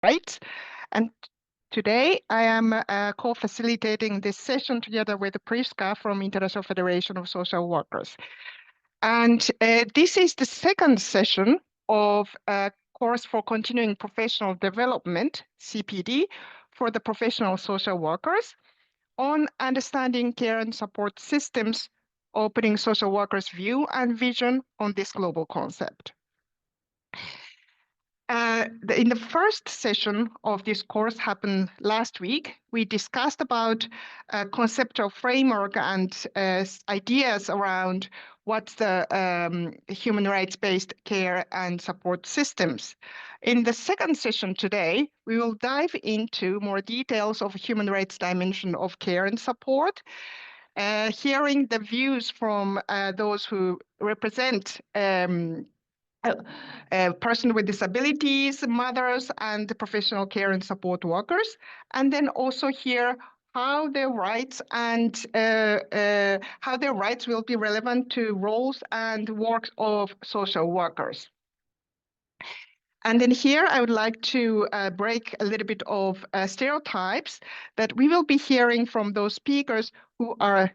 rights. And today I am co-facilitating this session together with Priska from International Federation of Social Workers. And this is the second session of a course for continuing professional development, CPD, for the professional social workers on understanding care and support systems, opening social workers' view and vision on this global concept. In the first session of this course happened last week, we discussed about conceptual framework and ideas around what's the human rights-based care and support systems. In the second session today, we will dive into more details of human rights dimension of care and support, hearing the views from those who represent person with disabilities, mothers, and professional care and support workers, and then also hear how their rights and how their rights will be relevant to roles and work of social workers. And then here I would like to break a little bit of stereotypes that we will be hearing from those speakers who are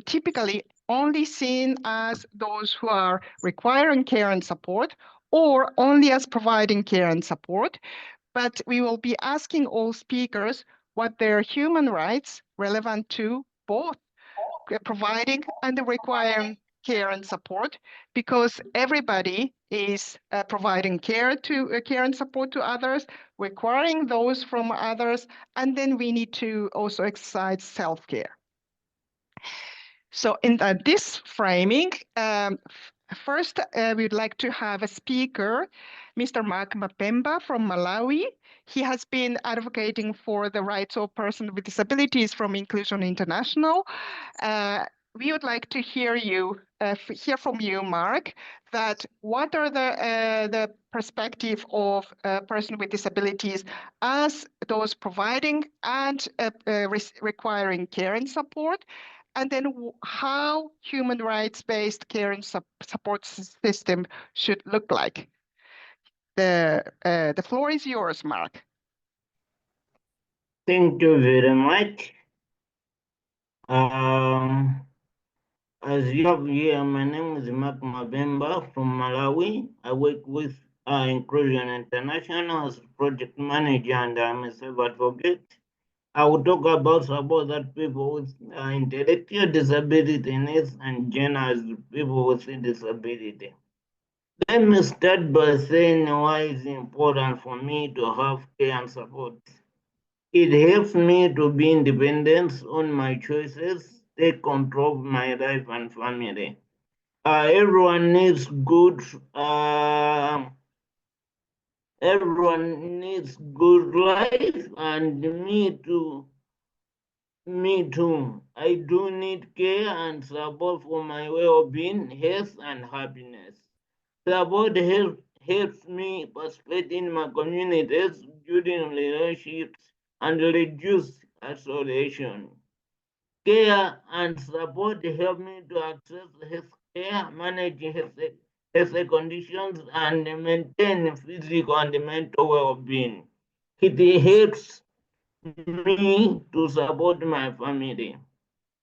typically only seen as those who are requiring care and support or only as providing care and support. But we will be asking all speakers what their human rights relevant to both providing and requiring care and support, because everybody is providing care and support to others, requiring those from others, and then we need to also exercise self-care. So in this framing, first we'd like to have a speaker, Mr. Mark Mapemba from Malawi. He has been advocating for the rights of persons with disabilities from Inclusion International. We would like to hear from you, Mark, that what are the perspective of person with disabilities as those providing and requiring care and support, and then how human rights-based care and support system should look like. The floor is yours, Mark. Thank you very much. As you have here, my name is Mark Mabemba from Malawi. I work with Inclusion International as project manager, and I'm a self-advocate. I will talk about support that people with intellectual disability needs and gender as people with disability. Let me start by saying why it's important for me to have care and support. It helps me to be independent on my choices, take control of my life and family. Everyone needs good life, and me too. I do need care and support for my well-being, health, and happiness. Support helps me participate in my communities, building relationships, and reduce isolation. Care and support help me to access health care, manage health conditions, and maintain physical and mental well-being. It helps me to support my family.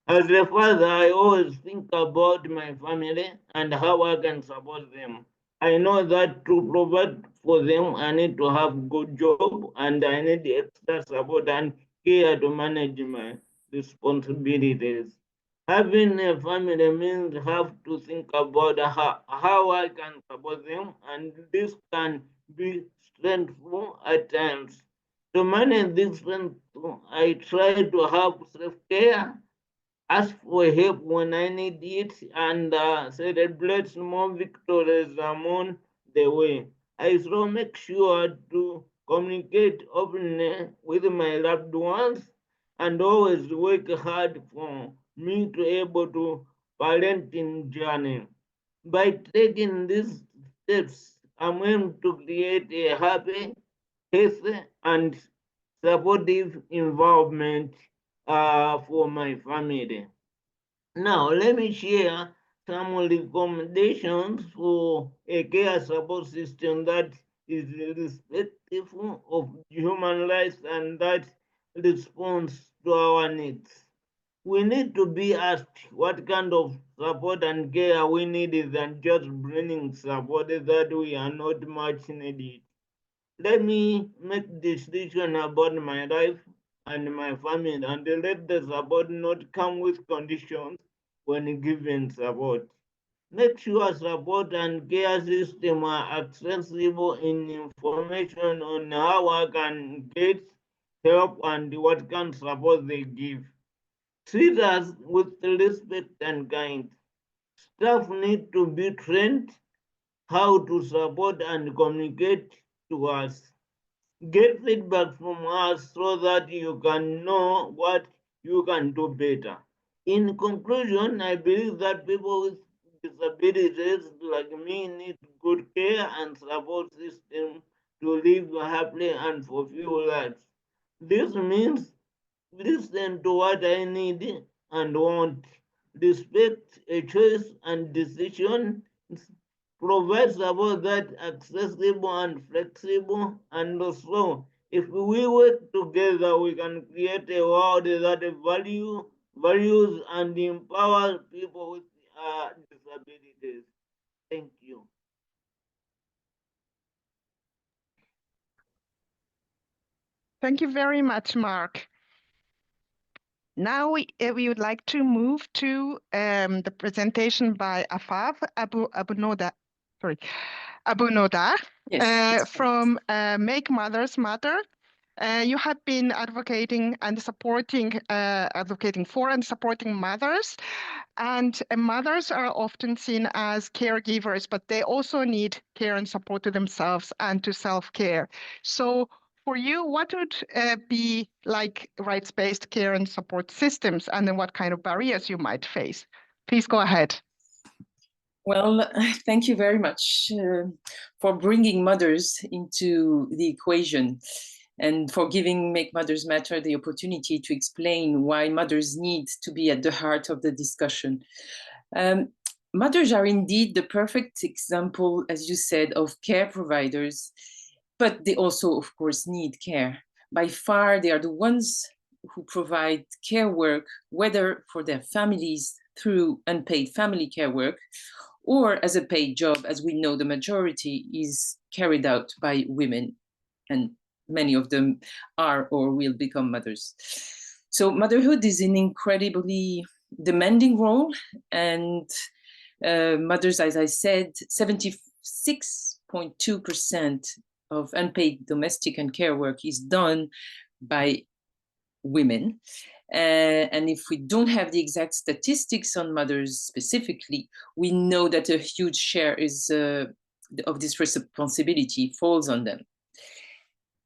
As a father, I always think about my family and how I can support them. I know that to provide for them, I need to have good job and I need extra support and care to manage my responsibilities. Having a family means have to think about how I can support them, and this can be stressful at times. To manage this strength, I try to have self-care, ask for help when I need it, and celebrate small victories along the way. I also make sure to communicate openly with my loved ones and always work hard for me to able to parenting journey. By taking these steps, I'm aiming to create a happy, healthy, and supportive environment for my family. Now, let me share some recommendations for a care support system that is reflective of human rights and that responds to our needs. We need to be asked what kind of support and care we need than just bringing support that we are not much needed. Let me make decision about my life and my family and let the support not come with conditions when given support. Make sure support and care system are accessible in information on how I can get help and what kind of support they give. Treat us with respect and kind. Staff need to be trained how to support and communicate to us. Get feedback from us so that you can know what you can do better. In conclusion, I believe that people with disabilities like me need good care and support system to live happily and fulfill lives. This means listen to what I need and want, respect a choice and decision, provide support that accessible and flexible, and also if we work together, we can create a world that values and empowers people with disabilities. Thank you. Thank you very much, Mark. Now we would like to move to the presentation by Afaf Abunoda. Sorry, Abunoda Yes. from Make Mothers Matter. You have been advocating for and supporting mothers, and mothers are often seen as caregivers, but they also need care and support to themselves and to self-care. So for you, what would be like rights-based care and support systems, and then what kind of barriers you might face? Please go ahead. Well, thank you very much for bringing mothers into the equation and for giving Make Mothers Matter the opportunity to explain why mothers need to be at the heart of the discussion. Mothers are indeed the perfect example, as you said, of care providers, but they also, of course, need care. By far, they are the ones who provide care work, whether for their families through unpaid family care work, or as a paid job, as we know the majority is carried out by women, and many of them are or will become mothers. So motherhood is an incredibly demanding role, and mothers, as I said, 76.2% of unpaid domestic and care work is done by women. And if we don't have the exact statistics on mothers specifically, we know that a huge share of this responsibility falls on them.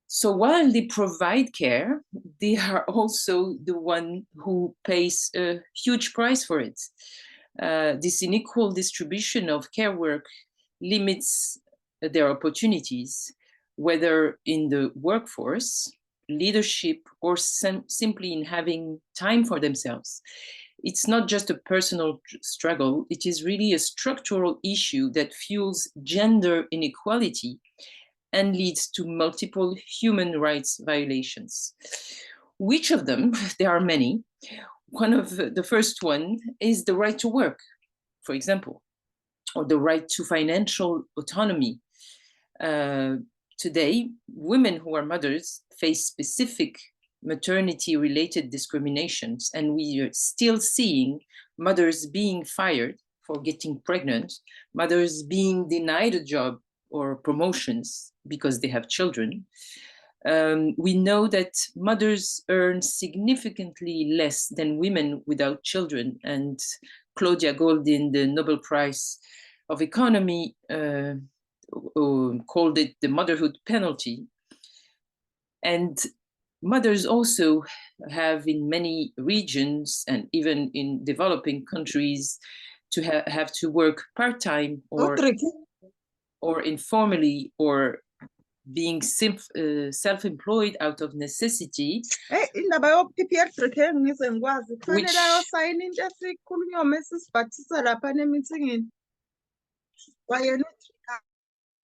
So while they provide care, they are also the one who pays a huge price for it. This unequal distribution of care work limits their opportunities, whether in the workforce, leadership, or simply in having time for themselves. It's not just a personal struggle, it is really a structural issue that fuels gender inequality and leads to multiple human rights violations. Which of them? There are many. One of the first one is the right to work, for example, or the right to financial autonomy. Today, women who are mothers face specific maternity-related discriminations, and we are still seeing mothers being fired for getting pregnant, mothers being denied a job or promotions because they have children. We know that mothers earn significantly less than women without children, and Claudia Goldin, the Nobel Prize of Economy, called it the motherhood penalty. And mothers also have in many regions and even in developing countries to have to work part-time or informally or being self-employed out of necessity.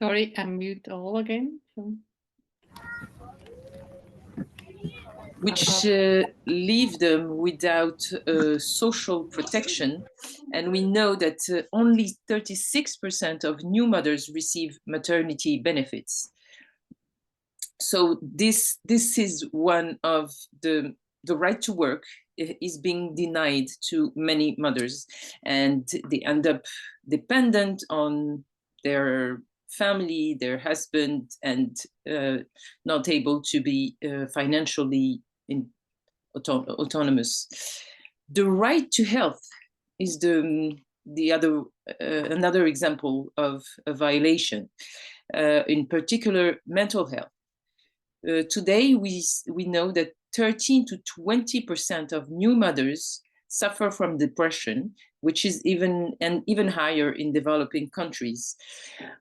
Sorry, unmute all again. which leave them without social protection. And we know that only 36% of new mothers receive maternity benefits. So this is one of the right to work is being denied to many mothers, and they end up dependent on their family, their husband, and not able to be financially autonomous. The right to health is the other another example of a violation, in particular mental health. Today, we know that 13 to 20% of new mothers suffer from depression, which is even higher in developing countries.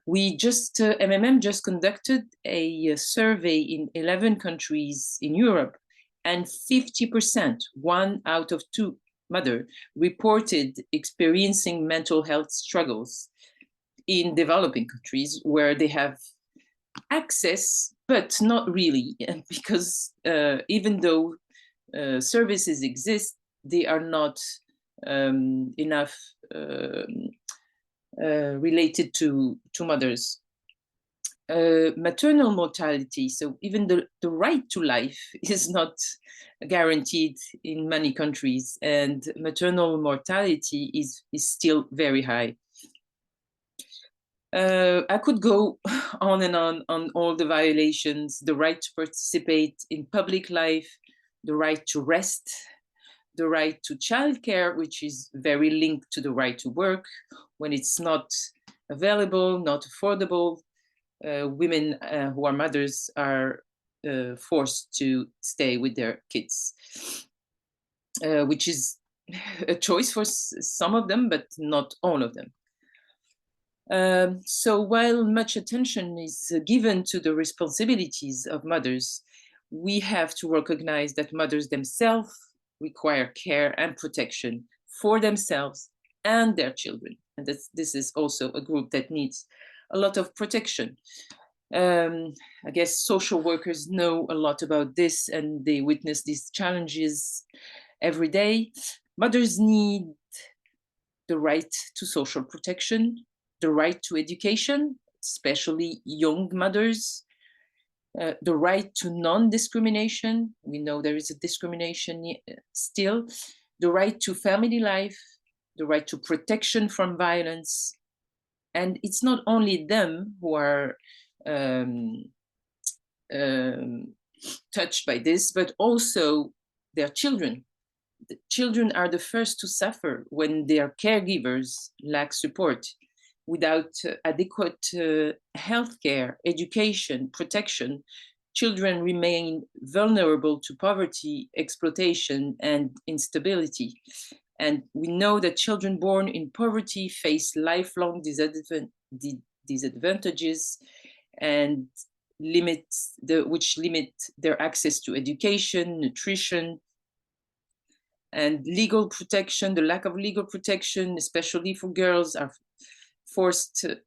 We just MMM just conducted a survey in 11 countries in Europe, and 50%, 1 out of 2 mother, reported experiencing mental health struggles in developing countries where they have access, but not really, because even though services exist, they are not enough related to mothers. Maternal mortality, so even the right to life is not guaranteed in many countries, and maternal mortality is still very high. I could go on and on all the violations: the right to participate in public life, the right to rest, the right to childcare, which is very linked to the right to work. When it's not available, not affordable, women who are mothers are forced to stay with their kids, which is a choice for some of them, but not all of them. So while much attention is given to the responsibilities of mothers, we have to recognize that mothers themselves require care and protection for themselves and their children. And this is also a group that needs a lot of protection. I guess social workers know a lot about this, and they witness these challenges every day. Mothers need the right to social protection, the right to education, especially young mothers, the right to non-discrimination. We know there is a discrimination still, the right to family life, the right to protection from violence. And it's not only them who are touched by this, but also their children. The children are the first to suffer when their caregivers lack support. Without adequate healthcare, education, protection, children remain vulnerable to poverty, exploitation, and instability. And we know that children born in poverty face lifelong disadvantages and which limit their access to education, nutrition, and legal protection. The lack of legal protection, especially for girls, are forced the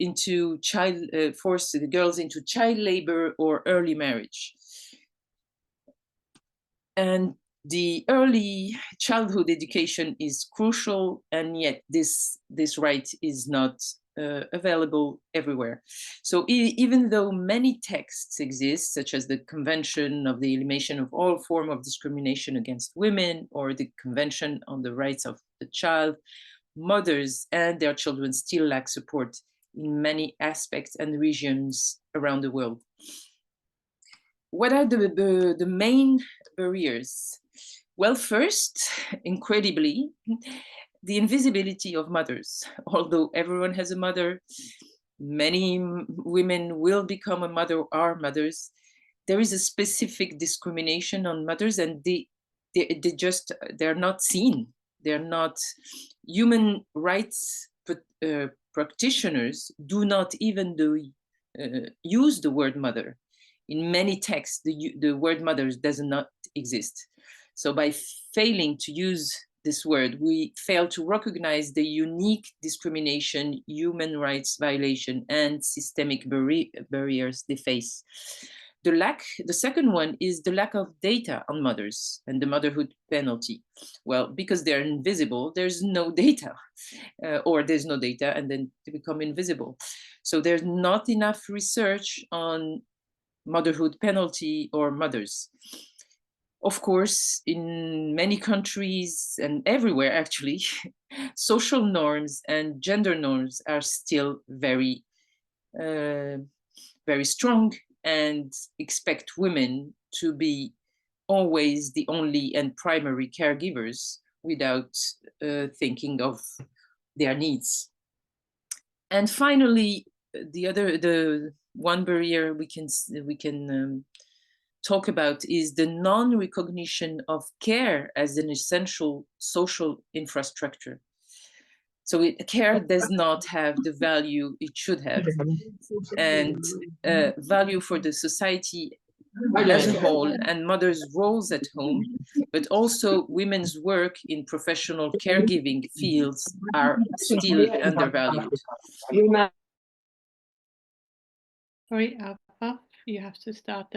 girls into child labor or early marriage. And the early childhood education is crucial, and yet this right is not available everywhere. So even though many texts exist, such as the Convention of the Elimination of All Form of Discrimination Against Women or the Convention on the Rights of the Child, mothers and their children still lack support in many aspects and regions around the world. What are the main barriers? Well, first, incredibly, the invisibility of mothers. Although everyone has a mother, many women will become a mother or are mothers. There is a specific discrimination on mothers, and they're not seen. They're not human rights practitioners. Do not even use the word mother. In many texts, the word mother does not exist. So by failing to use this word, we fail to recognize the unique discrimination, human rights violation, and systemic barriers they face. the second one is the lack of data on mothers and the motherhood penalty. Well, because they're invisible, there's no data, or there's no data and then they become invisible. So there's not enough research on motherhood penalty or mothers. Of course, in many countries and everywhere actually, social norms and gender norms are still very strong and expect women to be always the only and primary caregivers without thinking of their needs. And finally, the one barrier we can talk about is the non-recognition of care as an essential social infrastructure. So care does not have the value it should have, and value for the society as a whole, and mothers' roles at home, but also women's work in professional caregiving fields are still undervalued. Sorry, Afaf, you have to start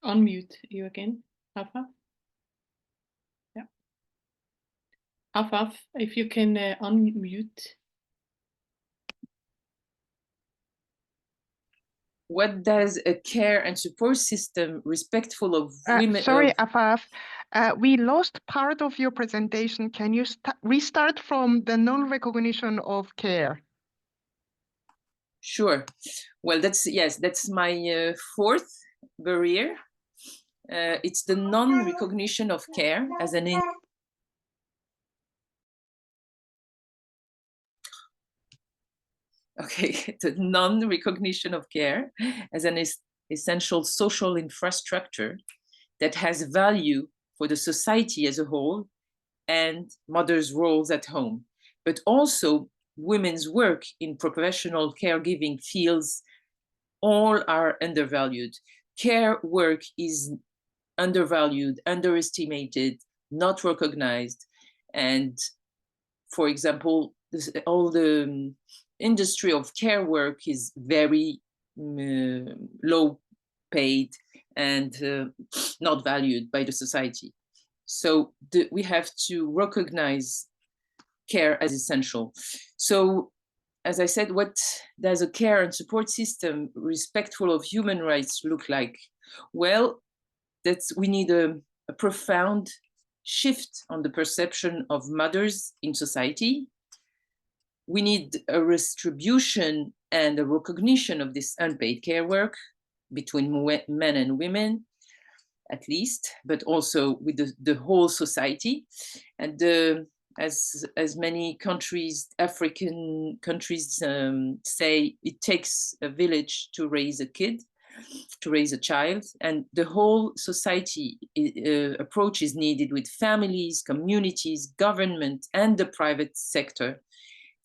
unmute you again, Afaf. Yeah. Afaf, if you can unmute. What does a care and support system respectful of women? Sorry, Afaf, we lost part of your presentation. Can you restart from the non-recognition of care? Sure. Well, that's my fourth barrier. It's the non-recognition of care as an the non-recognition of care as an essential social infrastructure that has value for the society as a whole and mothers' roles at home, but also women's work in professional caregiving fields all are undervalued. Care work is undervalued, underestimated, not recognized. And for example, all the industry of care work is very low paid and not valued by the society. So we have to recognize care as essential. So as I said, what does a care and support system respectful of human rights look like? Well, we need a profound shift on the perception of mothers in society. We need a redistribution and a recognition of this unpaid care work between men and women, at least, but also with the whole society. And as many countries, African countries say, it takes a village to raise a kid, to raise a child, and the whole society approach is needed with families, communities, government, and the private sector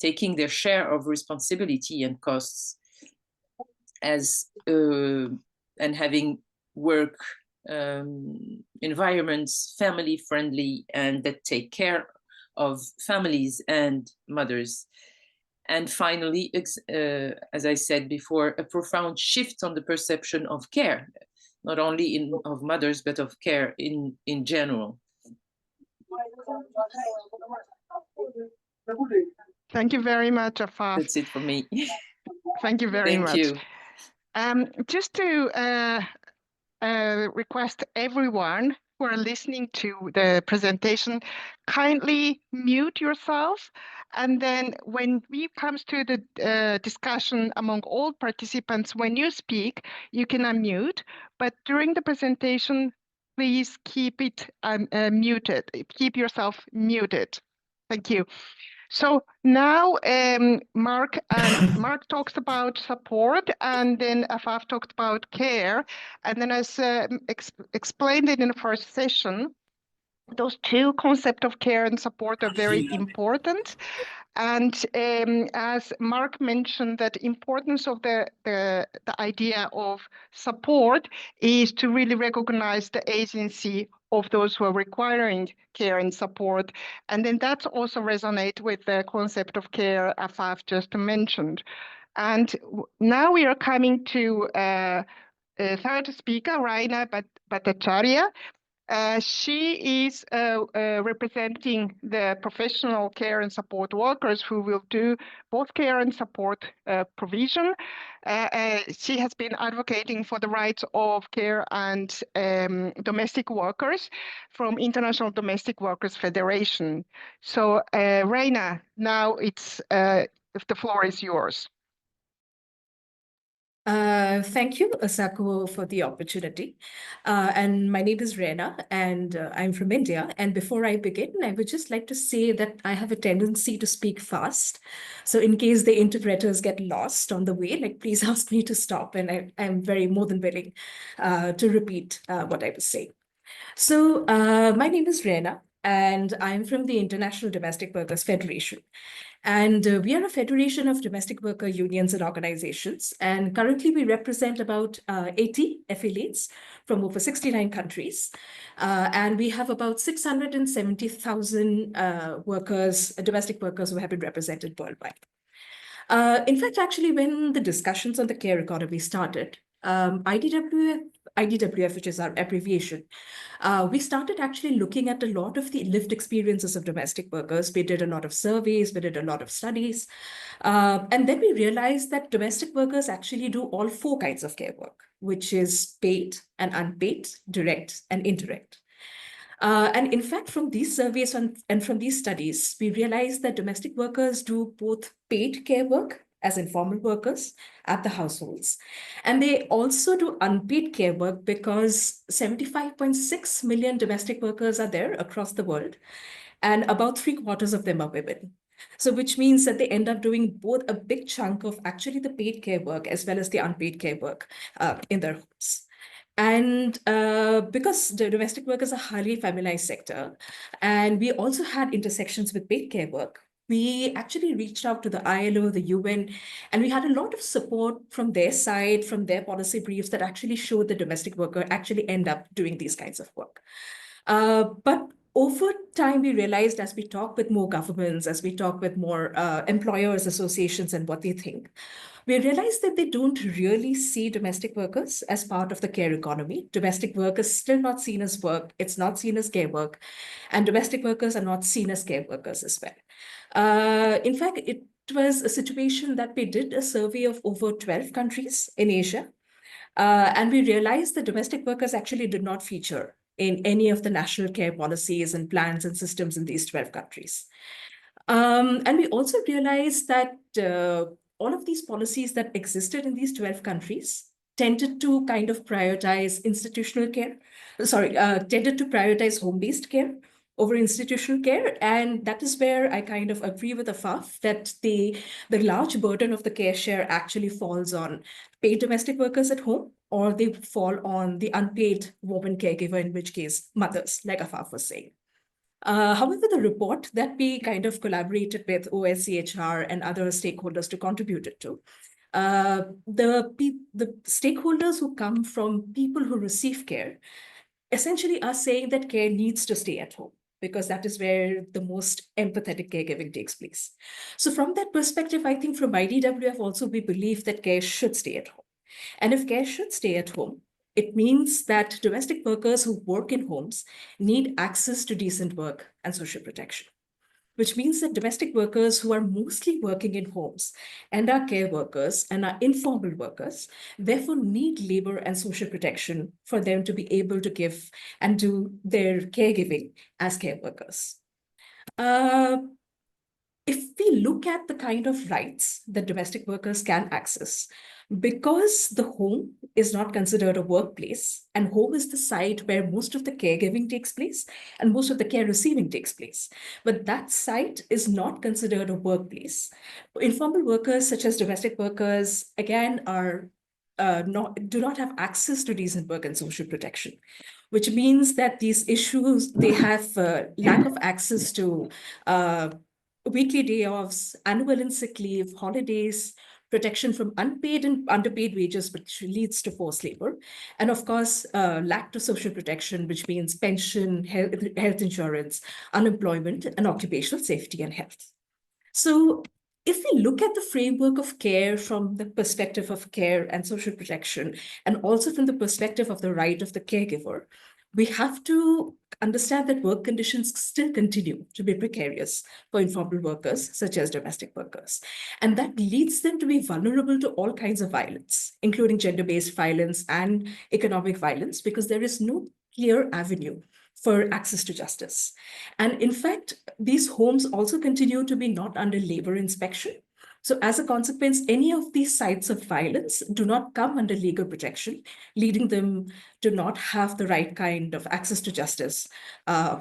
taking their share of responsibility and costs as and having work environments family friendly and that take care of families and mothers. And finally, as I said before, a profound shift on the perception of care, not only of mothers, but of care in general. Thank you very much, Afaf. That's it for me. Thank you very much. Thank you. Just to request everyone who are listening to the presentation, kindly mute yourself. And then when we comes to the discussion among all participants, when you speak, you can unmute. But during the presentation, please keep it muted. Keep yourself muted. Thank you. So now Mark talks about support, and then Afaf talked about care. And then as explained in the first session, those two concepts of care and support are very important. And as Mark mentioned, that importance of the idea of support is to really recognize the agency of those who are requiring care and support. And then that also resonates with the concept of care Afaf just mentioned. And now we are coming to third speaker, Raina Bhattacharya. She is representing the professional care and support workers who will do both care and support provision. She has been advocating for the rights of care and domestic workers from International Domestic Workers Federation. So, Raina, now if the floor is yours. Thank you, Asako, for the opportunity. And my name is Rena, and I'm from India. And before I begin, I would just like to say that I have a tendency to speak fast. So in case the interpreters get lost on the way, like please ask me to stop, and I'm very more than willing to repeat what I was saying. So my name is Rena, and I'm from the International Domestic Workers Federation. And we are a federation of domestic worker unions and organizations. And currently we represent about 80 affiliates from over 69 countries. And we have about 670,000 workers, domestic workers who have been represented worldwide. In fact, actually, when the discussions on the care economy started, IDWF, which is our abbreviation, we started actually looking at a lot of the lived experiences of domestic workers. We did a lot of surveys, we did a lot of studies. And then we realized that domestic workers actually do all four kinds of care work, which is paid and unpaid, direct and indirect. And in fact, from these surveys and from these studies, we realized that domestic workers do both paid care work as informal workers at the households. And they also do unpaid care work because 75.6 million domestic workers are there across the world, and about 3/4 of them are women. So which means that they end up doing both a big chunk of actually the paid care work as well as the unpaid care work in their homes. And because the domestic work is a highly feminized sector, and we also had intersections with paid care work, we actually reached out to the ILO, the UN, and we had a lot of support from their side, from their policy briefs that actually showed the domestic worker actually end up doing these kinds of work. But over time, we realized as we talk with more governments, as we talk with more employers associations and what they think, we realized that they don't really see domestic workers as part of the care economy. Domestic work is still not seen as work. It's not seen as care work. And domestic workers are not seen as care workers as well. In fact, it was a situation that we did a survey of over 12 countries in Asia. And we realized that domestic workers actually did not feature in any of the national care policies and plans and systems in these 12 countries. And we also realized that all of these policies that existed in these 12 countries tended to kind of prioritize institutional care, tended to prioritize home-based care over institutional care. And that is where I kind of agree with Afaf that the large burden of the care share actually falls on paid domestic workers at home, or they fall on the unpaid woman caregiver, in which case mothers, like Afaf was saying. However, the report that we kind of collaborated with OSCHR and other stakeholders to contribute it to, the stakeholders who come from people who receive care essentially are saying that care needs to stay at home, because that is where the most empathetic caregiving takes place. So from that perspective, I think from IDWF also, we believe that care should stay at home. And if care should stay at home, it means that domestic workers who work in homes need access to decent work and social protection, which means that domestic workers who are mostly working in homes and are care workers and are informal workers, therefore need labor and social protection for them to be able to give and do their caregiving as care workers. If we look at the kind of rights that domestic workers can access, because the home is not considered a workplace, and home is the site where most of the caregiving takes place and most of the care receiving takes place, but that site is not considered a workplace. Informal workers, such as domestic workers, again, do not have access to decent work and social protection, which means that these issues, they have lack of access to weekly day offs, annual and sick leave, holidays, protection from unpaid and underpaid wages, which leads to forced labor, and of course, lack of social protection, which means pension, health insurance, unemployment, and occupational safety and health. So if we look at the framework of care from the perspective of care and social protection, and also from the perspective of the right of the caregiver, we have to understand that work conditions still continue to be precarious for informal workers, such as domestic workers. And that leads them to be vulnerable to all kinds of violence, including gender-based violence and economic violence, because there is no clear avenue for access to justice. And in fact, these homes also continue to be not under labor inspection. So as a consequence, any of these sites of violence do not come under legal protection, leading them to not have the right kind of access to justice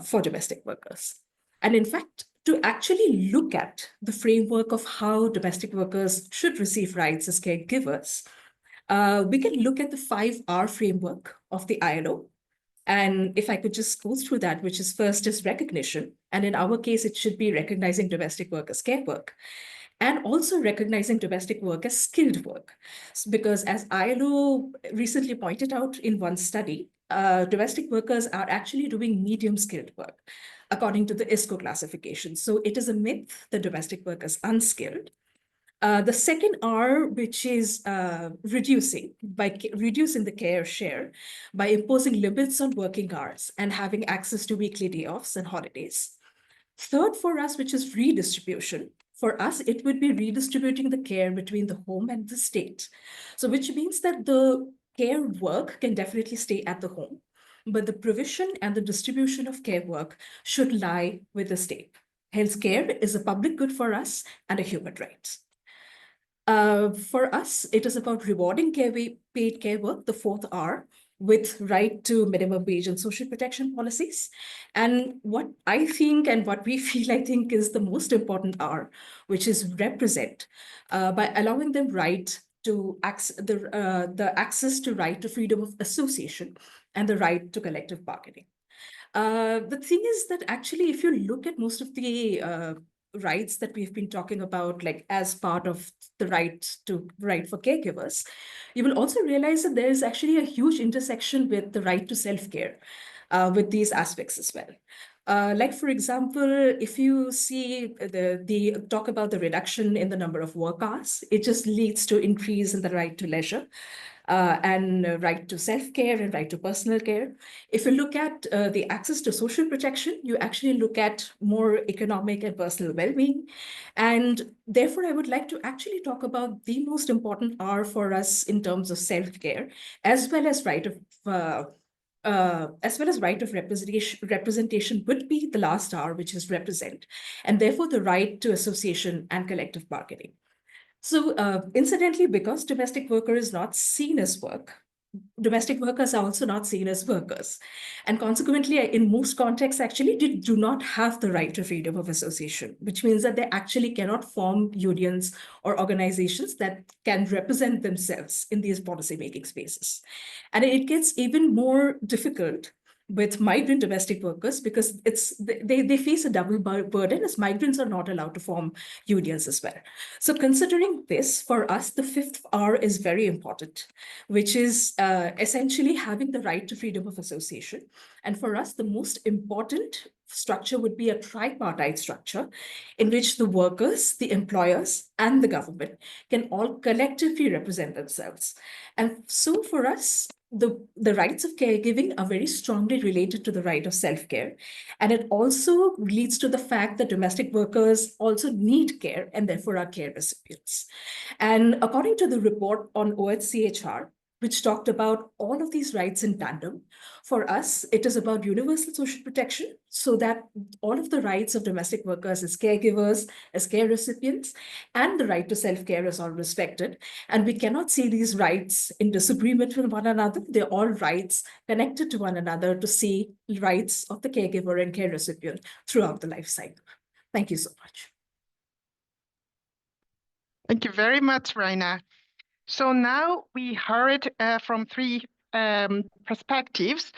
for domestic workers. And in fact, to actually look at the framework of how domestic workers should receive rights as caregivers, we can look at the 5R framework of the ILO. And if I could just go through that, which is first is recognition. And in our case, it should be recognizing domestic work as care work, and also recognizing domestic work as skilled work. Because as ILO recently pointed out in one study, domestic workers are actually doing medium skilled work according to the ISCO classification. So it is a myth that domestic work is unskilled. The second R, which is reducing the care share by imposing limits on working hours and having access to weekly day offs and holidays. Third for us, which is redistribution. For us, it would be redistributing the care between the home and the state. So which means that the care work can definitely stay at the home, but the provision and the distribution of care work should lie with the state. Healthcare is a public good for us and a human right. For us, it is about rewarding paid care work, the fourth R, with right to minimum wage and social protection policies. And what I think and what we feel, I think, is the most important R, which is represent, by allowing them right to the access to right to freedom of association and the right to collective bargaining. The thing is that actually, if you look at most of the rights that we've been talking about, like as part of the right for caregivers, you will also realize that there is actually a huge intersection with the right to self-care with these aspects as well. Like, for example, if you see the talk about the reduction in the number of work hours, it just leads to increase in the right to leisure. And right to self-care and right to personal care. If you look at the access to social protection, you actually look at more economic and personal well-being. And therefore, I would like to actually talk about the most important R for us in terms of self-care, as well as right of representation would be the last R, which is represent, and therefore the right to association and collective bargaining. So incidentally, because domestic worker is not seen as work, domestic workers are also not seen as workers. And consequently, in most contexts, actually, they do not have the right to freedom of association, which means that they actually cannot form unions or organizations that can represent themselves in these policymaking spaces. And it gets even more difficult with migrant domestic workers because they face a double burden, as migrants are not allowed to form unions as well. So considering this, for us, the fifth R is very important, which is essentially having the right to freedom of association. And for us, the most important structure would be a tripartite structure in which the workers, the employers, and the government can all collectively represent themselves. And so for us, the rights of caregiving are very strongly related to the right of self-care. And it also leads to the fact that domestic workers also need care and therefore are care recipients. And according to the report on OHCHR, which talked about all of these rights in tandem, for us, it is about universal social protection so that all of the rights of domestic workers as caregivers, as care recipients, and the right to self-care is all respected. And we cannot see these rights in disagreement with one another. They're all rights connected to one another to see rights of the caregiver and care recipient throughout the life cycle. Thank you so much. Thank you very much, Raina. So now we heard from three perspectives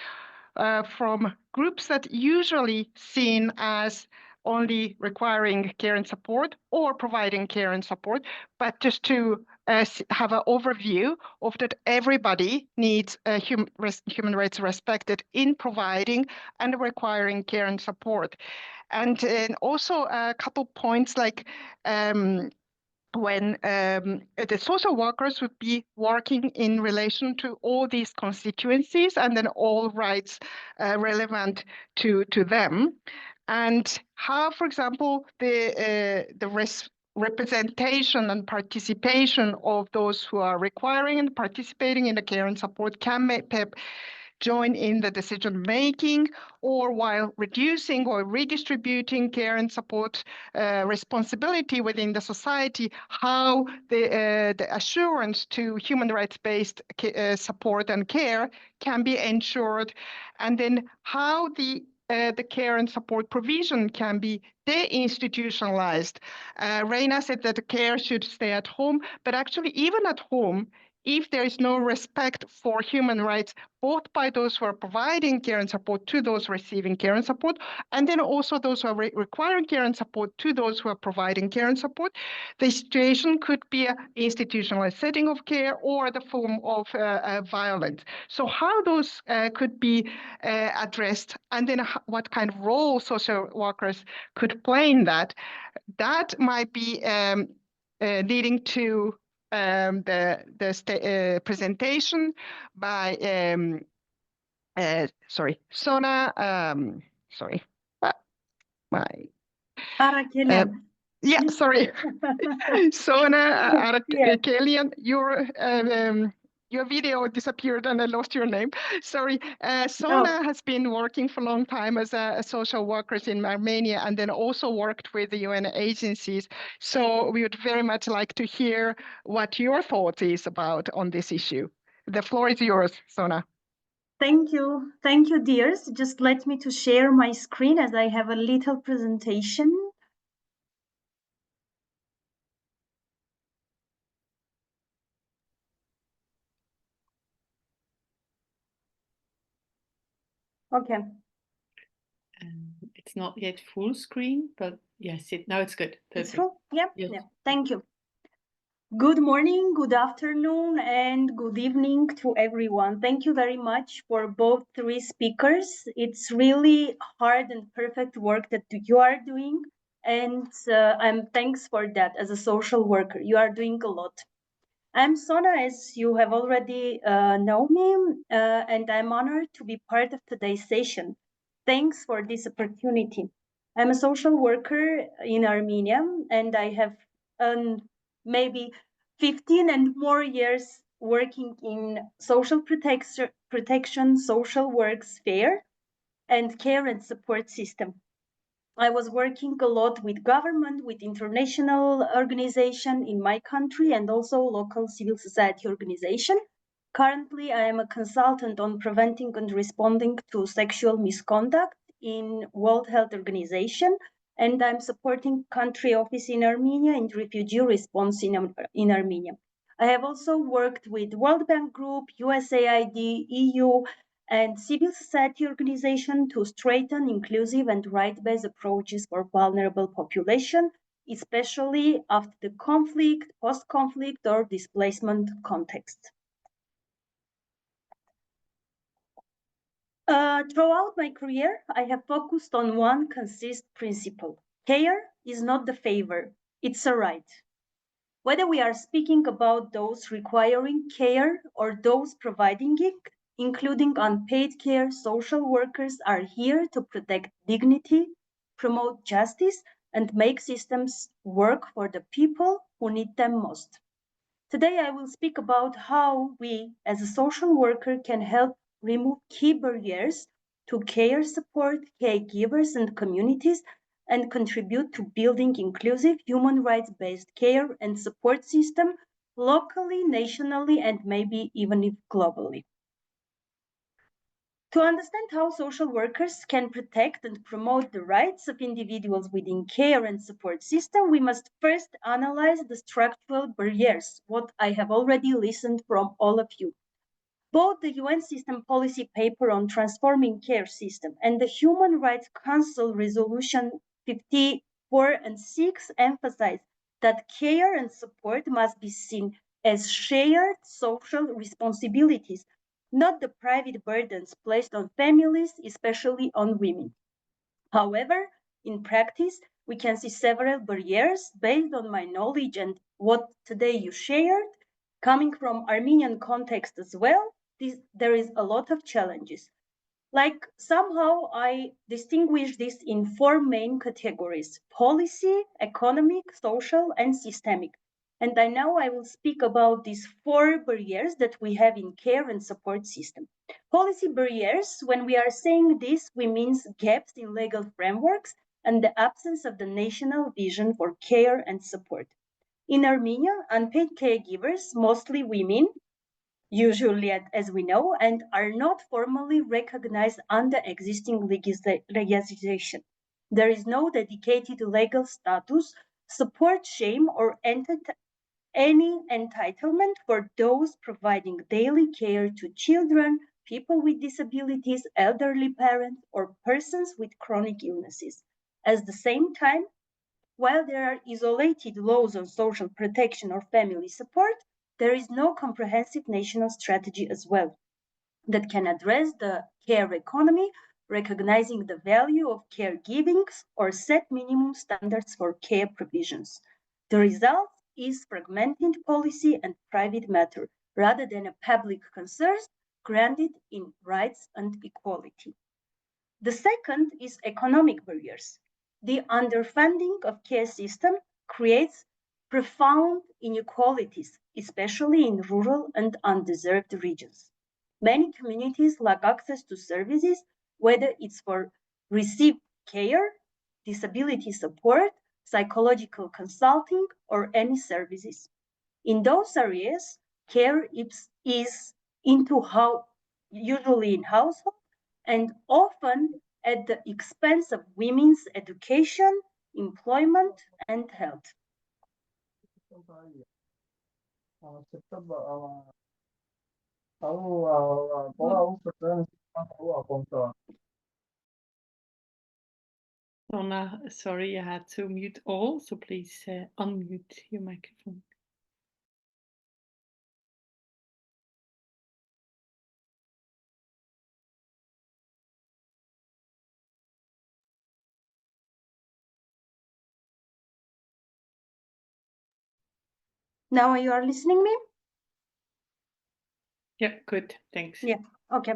from groups that usually seen as only requiring care and support or providing care and support, but just to have an overview of that everybody needs human rights respected in providing and requiring care and support. And also a couple points like when the social workers would be working in relation to all these constituencies and then all rights relevant to them, and how, for example, the representation and participation of those who are requiring and participating in the care and support can join in the decision making, or while reducing or redistributing care and support responsibility within the society, how the assurance to human rights-based support and care can be ensured, and then how the care and support provision can be deinstitutionalized. Reina said that the care should stay at home, but actually even at home, if there is no respect for human rights, both by those who are providing care and support to those receiving care and support, and then also those who are requiring care and support to those who are providing care and support, the situation could be an institutionalized setting of care or the form of violence. So how those could be addressed, and then what kind of role social workers could play in that might be leading to the presentation by Sona. Sorry, my Arakelian. yeah, sorry, Sona Yeah. Arakelian. Your video disappeared and I lost your name. Sorry. Sona has been working for a long time as a social worker in Armenia and then also worked with the UN agencies. So we would very much like to hear what your thought is about on this issue. The floor is yours, Sona. Thank you. Thank you, dears. Just let me to share my screen as I have a little presentation. Okay. It's not yet full screen, but yes, now it's good. Perfect. It's true? Yeah. Yes. Yeah. Thank you. Good morning, good afternoon, and good evening to everyone. Thank you very much for both three speakers. It's really hard and perfect work that you are doing, and I'm thanks for that as a social worker. You are doing a lot. I'm Sona, as you have already know me, and I'm honored to be part of today's session. Thanks for this opportunity. I'm a social worker in Armenia, and I have maybe 15 and more years working in social protection, social work sphere, and care and support system. I was working a lot with government, with international organization in my country, and also local civil society organization. Currently, I am a consultant on preventing and responding to sexual misconduct in World Health Organization, and I'm supporting country office in Armenia and refugee response in Armenia. I have also worked with World Bank Group, USAID, EU, and civil society organization to strengthen inclusive and right-based approaches for vulnerable population, especially after the conflict, post-conflict, or displacement context. Throughout my career, I have focused on one consistent principle. Care is not the favor, it's a right. Whether we are speaking about those requiring care or those providing it, including unpaid care, social workers are here to protect dignity, promote justice, and make systems work for the people who need them most. Today, I will speak about how we, as a social worker, can help remove key barriers to care support, caregivers, and communities, and contribute to building inclusive human rights-based care and support system locally, nationally, and maybe even globally. To understand how social workers can protect and promote the rights of individuals within care and support system, we must first analyze the structural barriers, what I have already listened from all of you. Both the UN System Policy Paper on Transforming Care System and the Human Rights Council Resolution 54 and 6 emphasize that care and support must be seen as shared social responsibilities, not the private burdens placed on families, especially on women. However, in practice, we can see several barriers based on my knowledge and what today you shared. Coming from Armenian context as well, there is a lot of challenges. Like somehow I distinguish this in four main categories: policy, economic, social, and systemic. And now I will speak about these four barriers that we have in care and support system. Policy barriers, when we are saying this, we mean gaps in legal frameworks and the absence of the national vision for care and support. In Armenia, unpaid caregivers, mostly women, usually as we know, and are not formally recognized under existing legislation. There is no dedicated legal status, support scheme, or any entitlement for those providing daily care to children, people with disabilities, elderly parents, or persons with chronic illnesses. At the same time, while there are isolated laws on social protection or family support, there is no comprehensive national strategy as well that can address the care economy, recognizing the value of caregiving or set minimum standards for care provisions. The result is fragmented policy and private matter rather than a public concern grounded in rights and equality. The second is economic barriers. The underfunding of care system creates profound inequalities, especially in rural and undeserved regions. Many communities lack access to services, whether it's for received care, disability support, psychological consulting, or any services. In those areas, care is usually in household and often at the expense of women's education, employment, and health. Donna, sorry, I had to mute all, so please unmute your microphone. Now you are listening me? Yeah, good, thanks. Yeah, okay.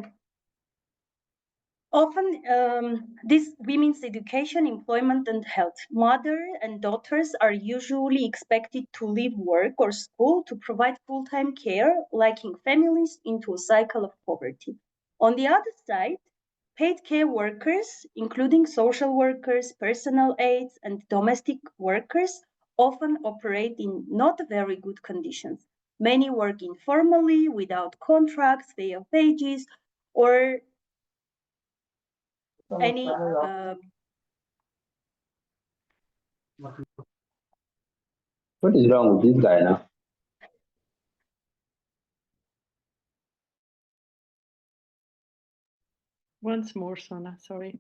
Often, this women's education, employment, and health. Mother and daughters are usually expected to leave work or school to provide full-time care, locking families into a cycle of poverty. On the other side, paid care workers, including social workers, personal aides, and domestic workers, often operate in not very good conditions. Many work informally, without contracts, fair wages, or any What is wrong with this guy now? Once more, Sona, sorry.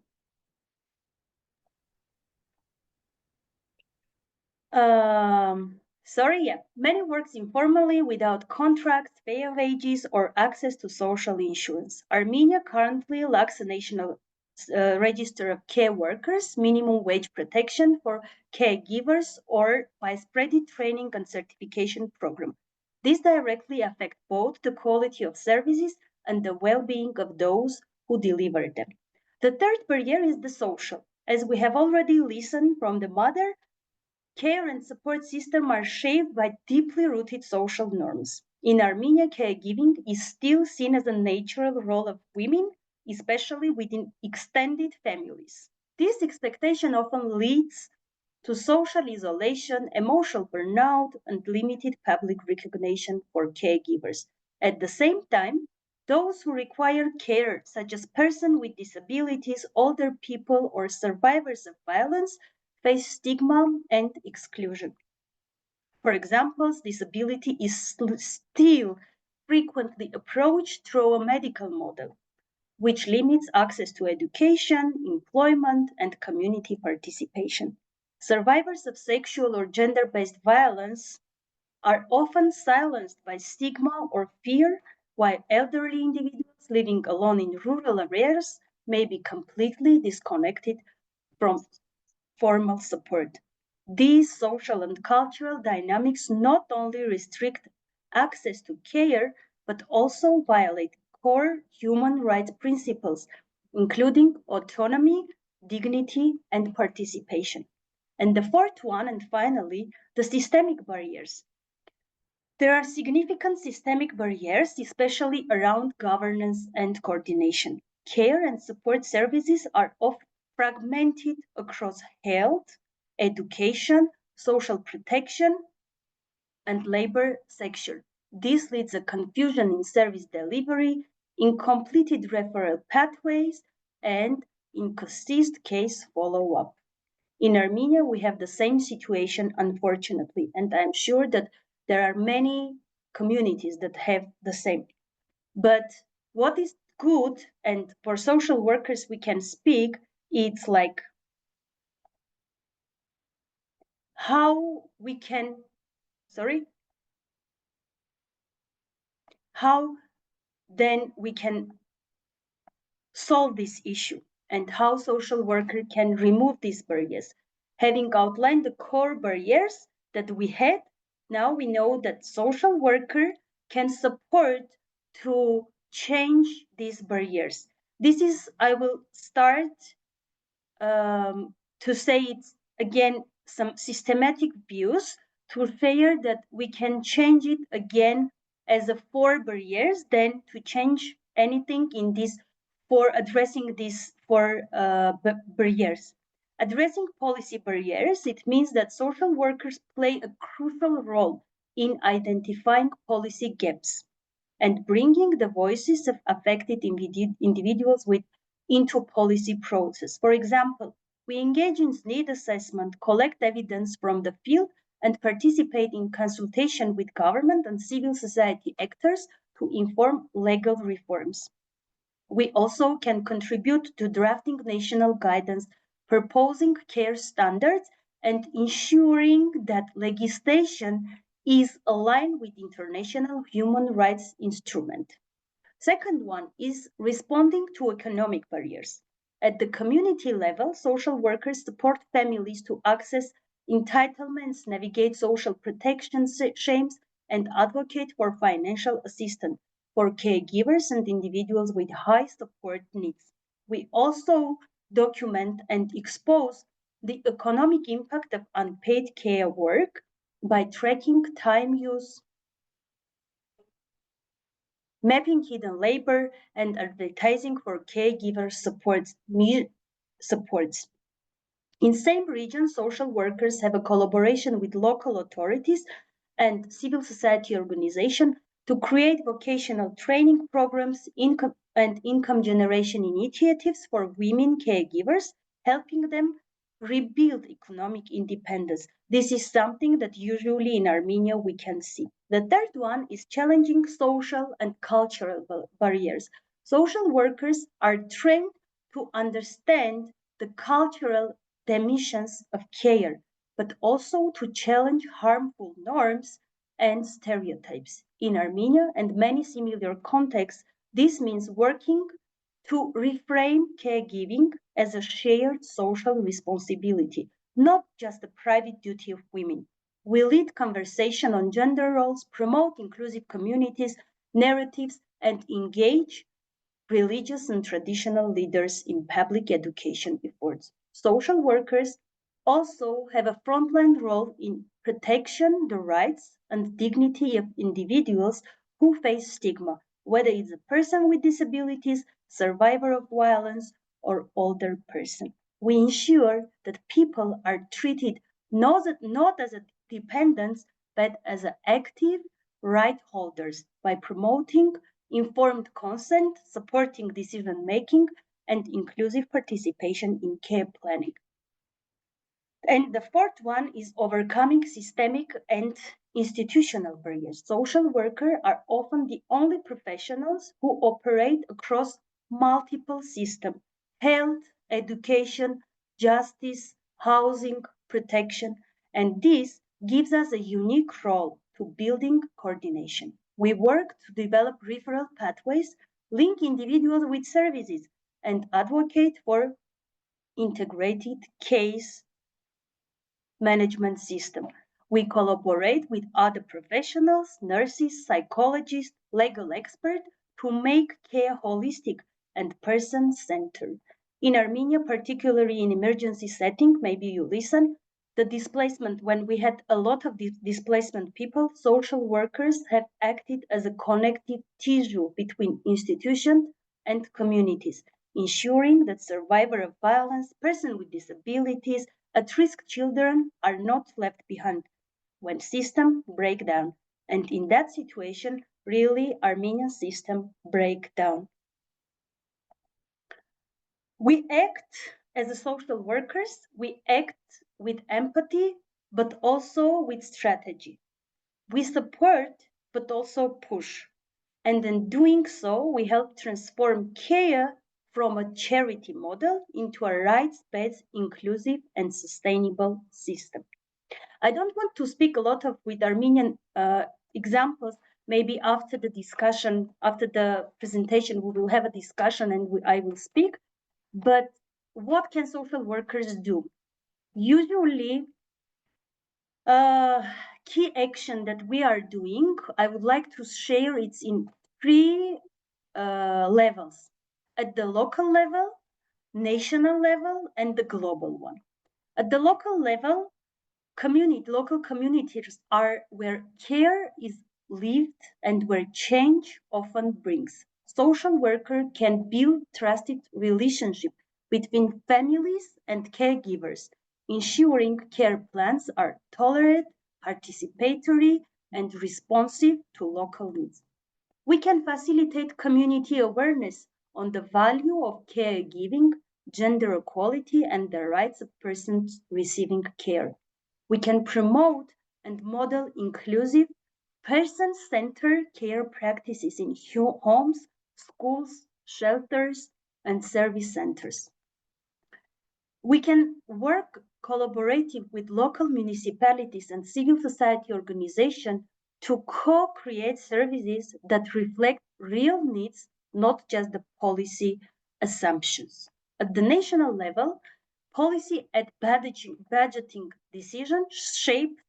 Many works informally without contracts, fair wages, or access to social insurance. Armenia currently lacks a national register of care workers, minimum wage protection for caregivers, or widespread training and certification program. This directly affects both the quality of services and the well-being of those who deliver them. The third barrier is the social. As we have already listened from the mother, care and support systems are shaped by deeply rooted social norms. In Armenia, caregiving is still seen as a natural role of women, especially within extended families. This expectation often leads to social isolation, emotional burnout, and limited public recognition for caregivers. At the same time, those who require care, such as persons with disabilities, older people, or survivors of violence, face stigma and exclusion. For example, disability is still frequently approached through a medical model, which limits access to education, employment, and community participation. Survivors of sexual or gender-based violence are often silenced by stigma or fear, while elderly individuals living alone in rural areas may be completely disconnected from formal support. These social and cultural dynamics not only restrict access to care, but also violate core human rights principles, including autonomy, dignity, and participation. And the fourth one, and finally, the systemic barriers. There are significant systemic barriers, especially around governance and coordination. Care and support services are often fragmented across health, education, social protection, and labor sector. This leads to confusion in service delivery, incompleted referral pathways, and inconsistent case follow-up. In Armenia, we have the same situation, unfortunately, and I'm sure that there are many communities that have the same. But what is good, and for social workers we can speak, it's like how we can, how then we can solve this issue and how social worker can remove these barriers. Having outlined the core barriers that we had, now we know that social worker can support to change these barriers. This is, I will start to say it's again some systematic views to share that we can change it again as a four barriers, then to change anything in this for addressing these four barriers. Addressing policy barriers, it means that social workers play a crucial role in identifying policy gaps and bringing the voices of affected individuals into policy process. For example, we engage in need assessment, collect evidence from the field, and participate in consultation with government and civil society actors to inform legal reforms. We also can contribute to drafting national guidance, proposing care standards, and ensuring that legislation is aligned with international human rights instruments. Second one is responding to economic barriers. At the community level, social workers support families to access entitlements, navigate social protection schemes, and advocate for financial assistance for caregivers and individuals with high support needs. We also document and expose the economic impact of unpaid care work by tracking time use, mapping hidden labor, and advertising for caregiver supports. In same region, social workers have a collaboration with local authorities and civil society organizations to create vocational training programs and income generation initiatives for women caregivers, helping them rebuild economic independence. This is something that usually in Armenia we can see. The third one is challenging social and cultural barriers. Social workers are trained to understand the cultural dimensions of care, but also to challenge harmful norms and stereotypes. In Armenia and many similar contexts, this means working to reframe caregiving as a shared social responsibility, not just a private duty of women. We lead conversation on gender roles, promote inclusive communities, narratives, and engage religious and traditional leaders in public education efforts. Social workers also have a frontline role in protection the rights and dignity of individuals who face stigma, whether it's a person with disabilities, survivor of violence, or older person. We ensure that people are treated not as a dependents, but as active right holders by promoting informed consent, supporting decision making, and inclusive participation in care planning. And the fourth one is overcoming systemic and institutional barriers. Social workers are often the only professionals who operate across multiple systems: health, education, justice, housing, protection, and this gives us a unique role to building coordination. We work to develop referral pathways, link individuals with services, and advocate for integrated case management system. We collaborate with other professionals, nurses, psychologists, legal experts to make care holistic and person-centered. In Armenia, particularly in emergency setting, maybe you listen, the displacement, when we had a lot of displacement people, social workers have acted as a connective tissue between institutions and communities, ensuring that survivors of violence, persons with disabilities, at-risk children are not left behind when systems break down. And in that situation, really, Armenian system break down. We act as a social workers, we act with empathy, but also with strategy. We support, but also push. And in doing so, we help transform care from a charity model into a rights-based, inclusive, and sustainable system. I don't want to speak a lot of with Armenian examples. Maybe after the discussion, after the presentation, we will have a discussion and I will speak. But what can social workers do? Usually, key action that we are doing, I would like to share it's in three levels. At the local level, national level, and the global one. At the local level, local communities are where care is lived and where change often brings. Social worker can build trusted relationship between families and caregivers, ensuring care plans are tolerant, participatory, and responsive to local needs. We can facilitate community awareness on the value of caregiving, gender equality, and the rights of persons receiving care. We can promote and model inclusive, person-centered care practices in homes, schools, shelters, and service centers. We can work collaborative with local municipalities and civil society organizations to co-create services that reflect real needs, not just the policy assumptions. At the national level, policy and budgeting decisions shape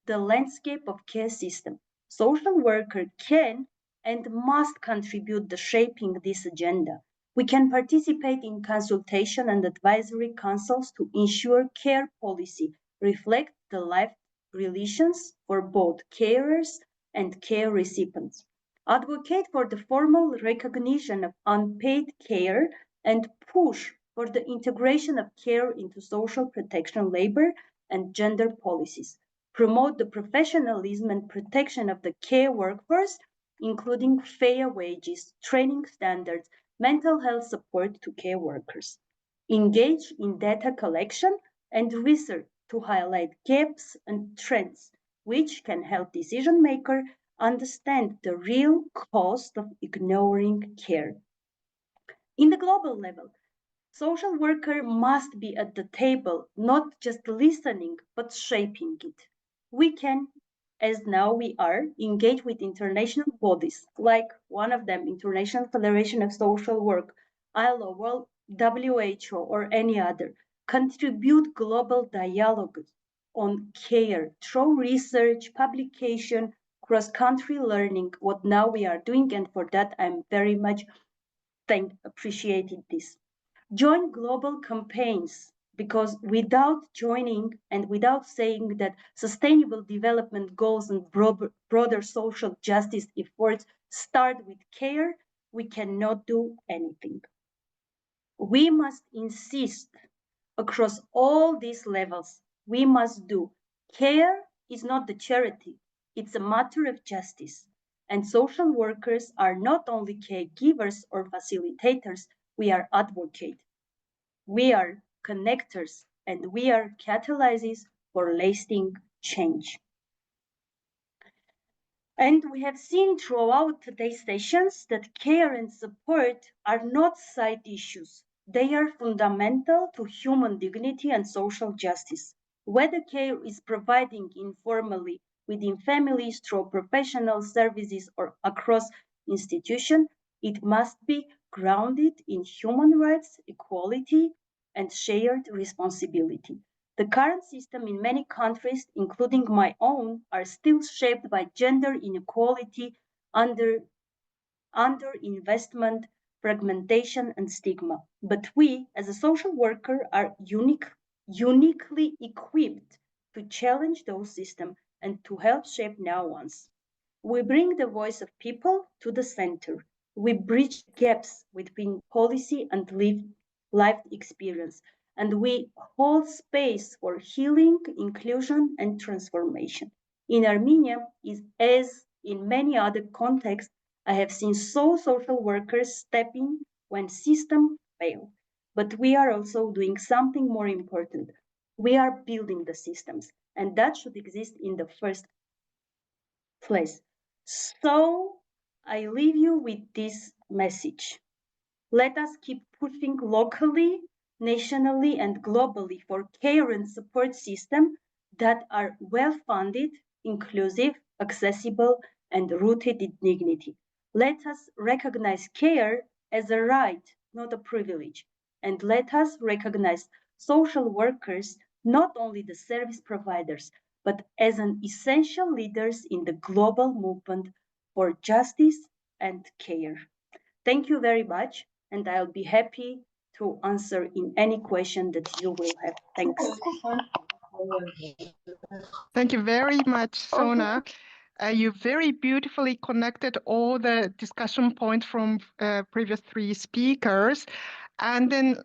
the landscape of care system. Social workers can and must contribute to shaping this agenda. We can participate in consultation and advisory councils to ensure care policy reflect the life relations for both carers and care recipients. Advocate for the formal recognition of unpaid care and push for the integration of care into social protection labor and gender policies. Promote the professionalism and protection of the care workforce, including fair wages, training standards, mental health support to care workers. Engage in data collection and research to highlight gaps and trends, which can help decision makers understand the real cost of ignoring care. In the global level, social worker must be at the table, not just listening, but shaping it. We can, as now we are, engage with international bodies, like one of them, International Federation of Social Work, ILO, World WHO, or any other, contribute global dialogues on care through research, publication, cross-country learning, what now we are doing, and for that I'm very much appreciated this. Join global campaigns because without joining and without saying that sustainable development goals and broader social justice efforts start with care, we cannot do anything. We must insist across all these levels. We must do. Care is not the charity, it's a matter of justice. And social workers are not only caregivers or facilitators, we are advocates. We are connectors and we are catalysts for lasting change. And we have seen throughout today's sessions that care and support are not side issues. They are fundamental to human dignity and social justice. Whether care is providing informally within families through professional services or across institutions, it must be grounded in human rights, equality, and shared responsibility. The current system in many countries, including my own, are still shaped by gender inequality, underinvestment, fragmentation, and stigma. But we, as a social worker, are uniquely equipped to challenge those systems and to help shape new ones. We bring the voice of people to the center. We bridge gaps between policy and lived experience, and we hold space for healing, inclusion, and transformation. In Armenia, as in many other contexts, I have seen social workers step in when systems fail. But we are also doing something more important. We are building the systems, and that should exist in the first place. So I leave you with this message. Let us keep pushing locally, nationally, and globally for care and support systems that are well-funded, inclusive, accessible, and rooted in dignity. Let us recognize care as a right, not a privilege. And let us recognize social workers, not only the service providers, but as an essential leaders in the global movement for justice and care. Thank you very much, and I'll be happy to answer in any question that you will have. Thanks. Thank you very much, Sona. You very beautifully connected all the discussion points from previous three speakers and then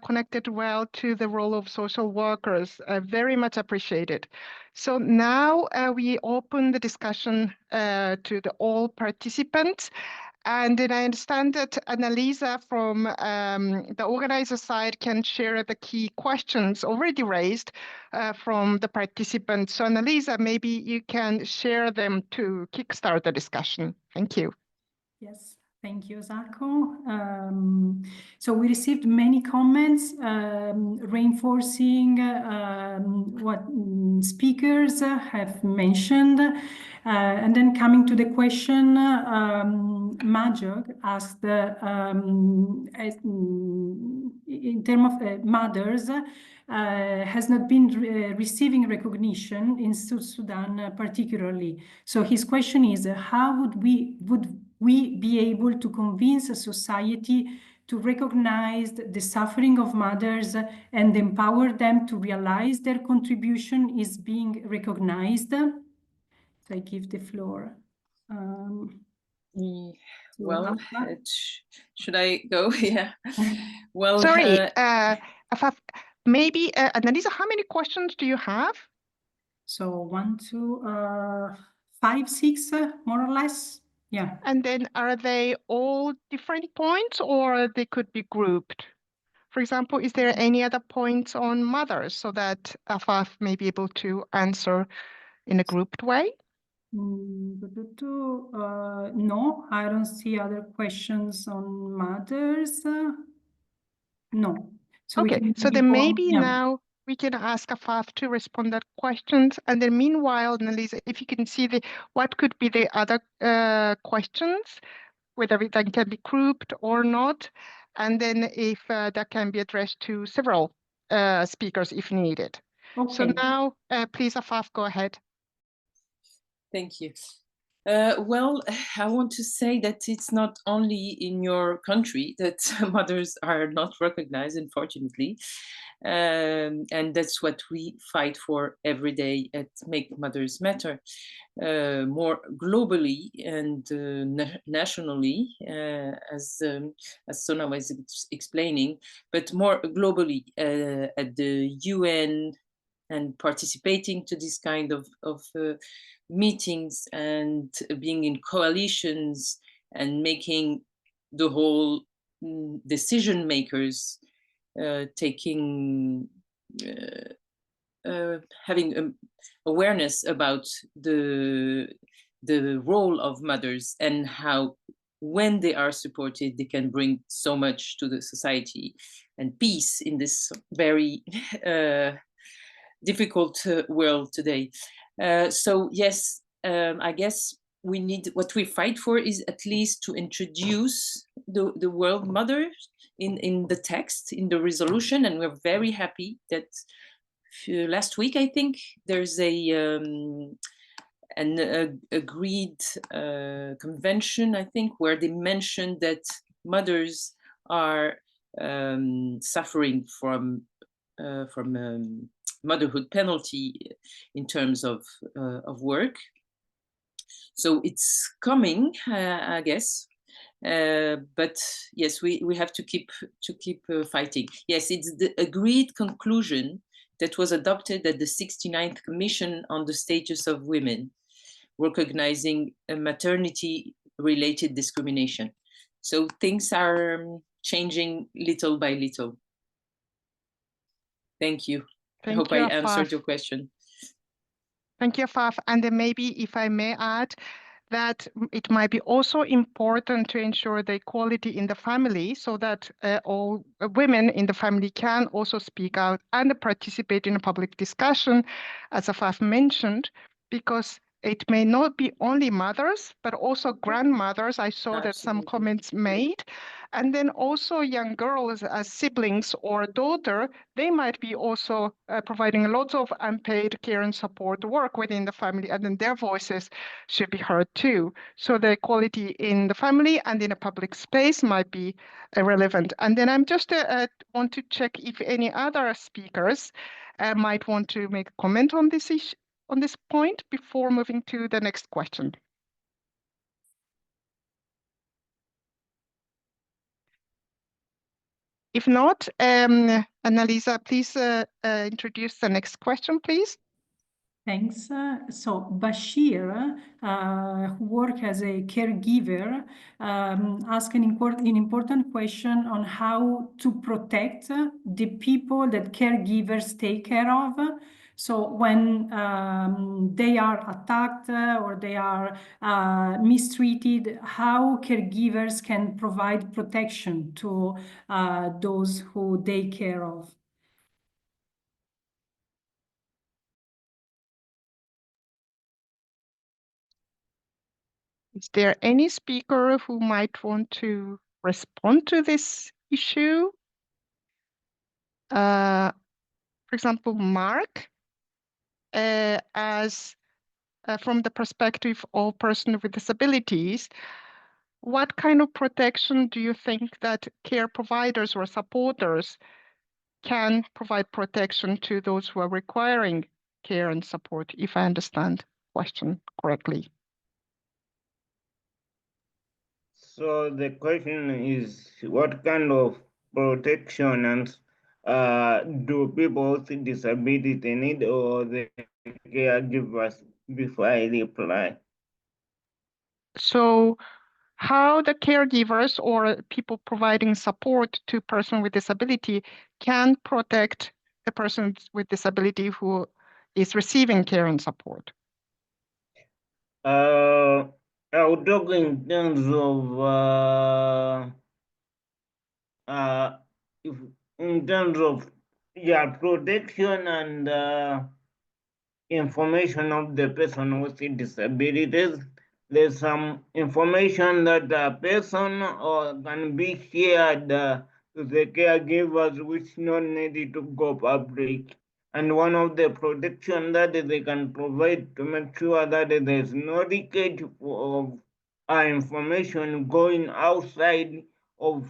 connected well to the role of social workers. Very much appreciated. So now we open the discussion to all participants. And then I understand that Annalisa from the organizer side can share the key questions already raised from the participants. So Annalisa, maybe you can share them to kickstart the discussion. Thank you. Yes, thank you, Zako. So we received many comments reinforcing what speakers have mentioned. And then coming to the question, Majog asked, in terms of mothers, has not been receiving recognition in South Sudan particularly. So his question is, how would we be able to convince a society to recognize the suffering of mothers and empower them to realize their contribution is being recognized? So I give the floor. Well, should I go? Yeah. Well, sorry, maybe Annalisa, how many questions do you have? So 1, 2, 5, 6, more or less. Yeah. And then are they all different points or they could be grouped? For example, is there any other points on mothers so that Afaf may be able to answer in a grouped way? No, I don't see other questions on mothers. No. So okay, so then maybe now we can ask Afaf to respond to questions. And then meanwhile, Annalisa, if you can see what could be the other questions, whether it can be grouped or not, and then if that can be addressed to several speakers if needed. Okay. So now, please, Afaf, go ahead. Thank you. Well, I want to say that it's not only in your country that mothers are not recognized, unfortunately. And that's what we fight for every day at Make Mothers Matter. More globally and nationally, as Sona was explaining, but more globally at the UN and participating to this kind of meetings and being in coalitions and making the whole decision makers having awareness about the role of mothers and how when they are supported they can bring so much to the society and peace in this very difficult world today. So yes, I guess we need, what we fight for is at least to introduce the word mother in the text, in the resolution, and we're very happy that last week, I think, there's an agreed convention, I think, where they mentioned that mothers are suffering from motherhood penalty in terms of work. So it's coming, I guess. But yes, we have to keep fighting. Yes, it's the agreed conclusion that was adopted at the 69th Commission on the Status of Women, recognizing maternity-related discrimination. So things are changing little by little. Thank you. I hope I answered your question. Thank you, Faf. And then maybe if I may add, that it might be also important to ensure the equality in the family so that all women in the family can also speak out and participate in a public discussion, as Afaf mentioned, because it may not be only mothers, but also grandmothers. I saw that some comments made. And then also young girls as siblings or daughter, they might be also providing lots of unpaid care and support work within the family, and then their voices should be heard too. So the equality in the family and in a public space might be relevant. And then I'm just want to check if any other speakers might want to make a comment on this issue, on this point before moving to the next question. If not, Annalisa, please introduce the next question, please. Thanks. So Bashir, who works as a caregiver, asked an important question on how to protect the people that caregivers take care of. So when they are attacked or they are mistreated, how caregivers can provide protection to those who they care of. Is there any speaker who might want to respond to this issue? For example, Mark, as from the perspective of persons with disabilities, what kind of protection do you think that care providers or supporters can provide protection to those who are requiring care and support, if I understand the question correctly? So the question is, what kind of protection and do people with disability need, or the caregivers, before I reply? So how the caregivers or people providing support to person with disability can protect the person with disability who is receiving care and support? I'll talk in terms of if in terms of protection and information of the person with disabilities. There's some information that the person can be shared to the caregivers which not needed to go public. And one of the protection that they can provide to make sure that there's no leakage of information going outside of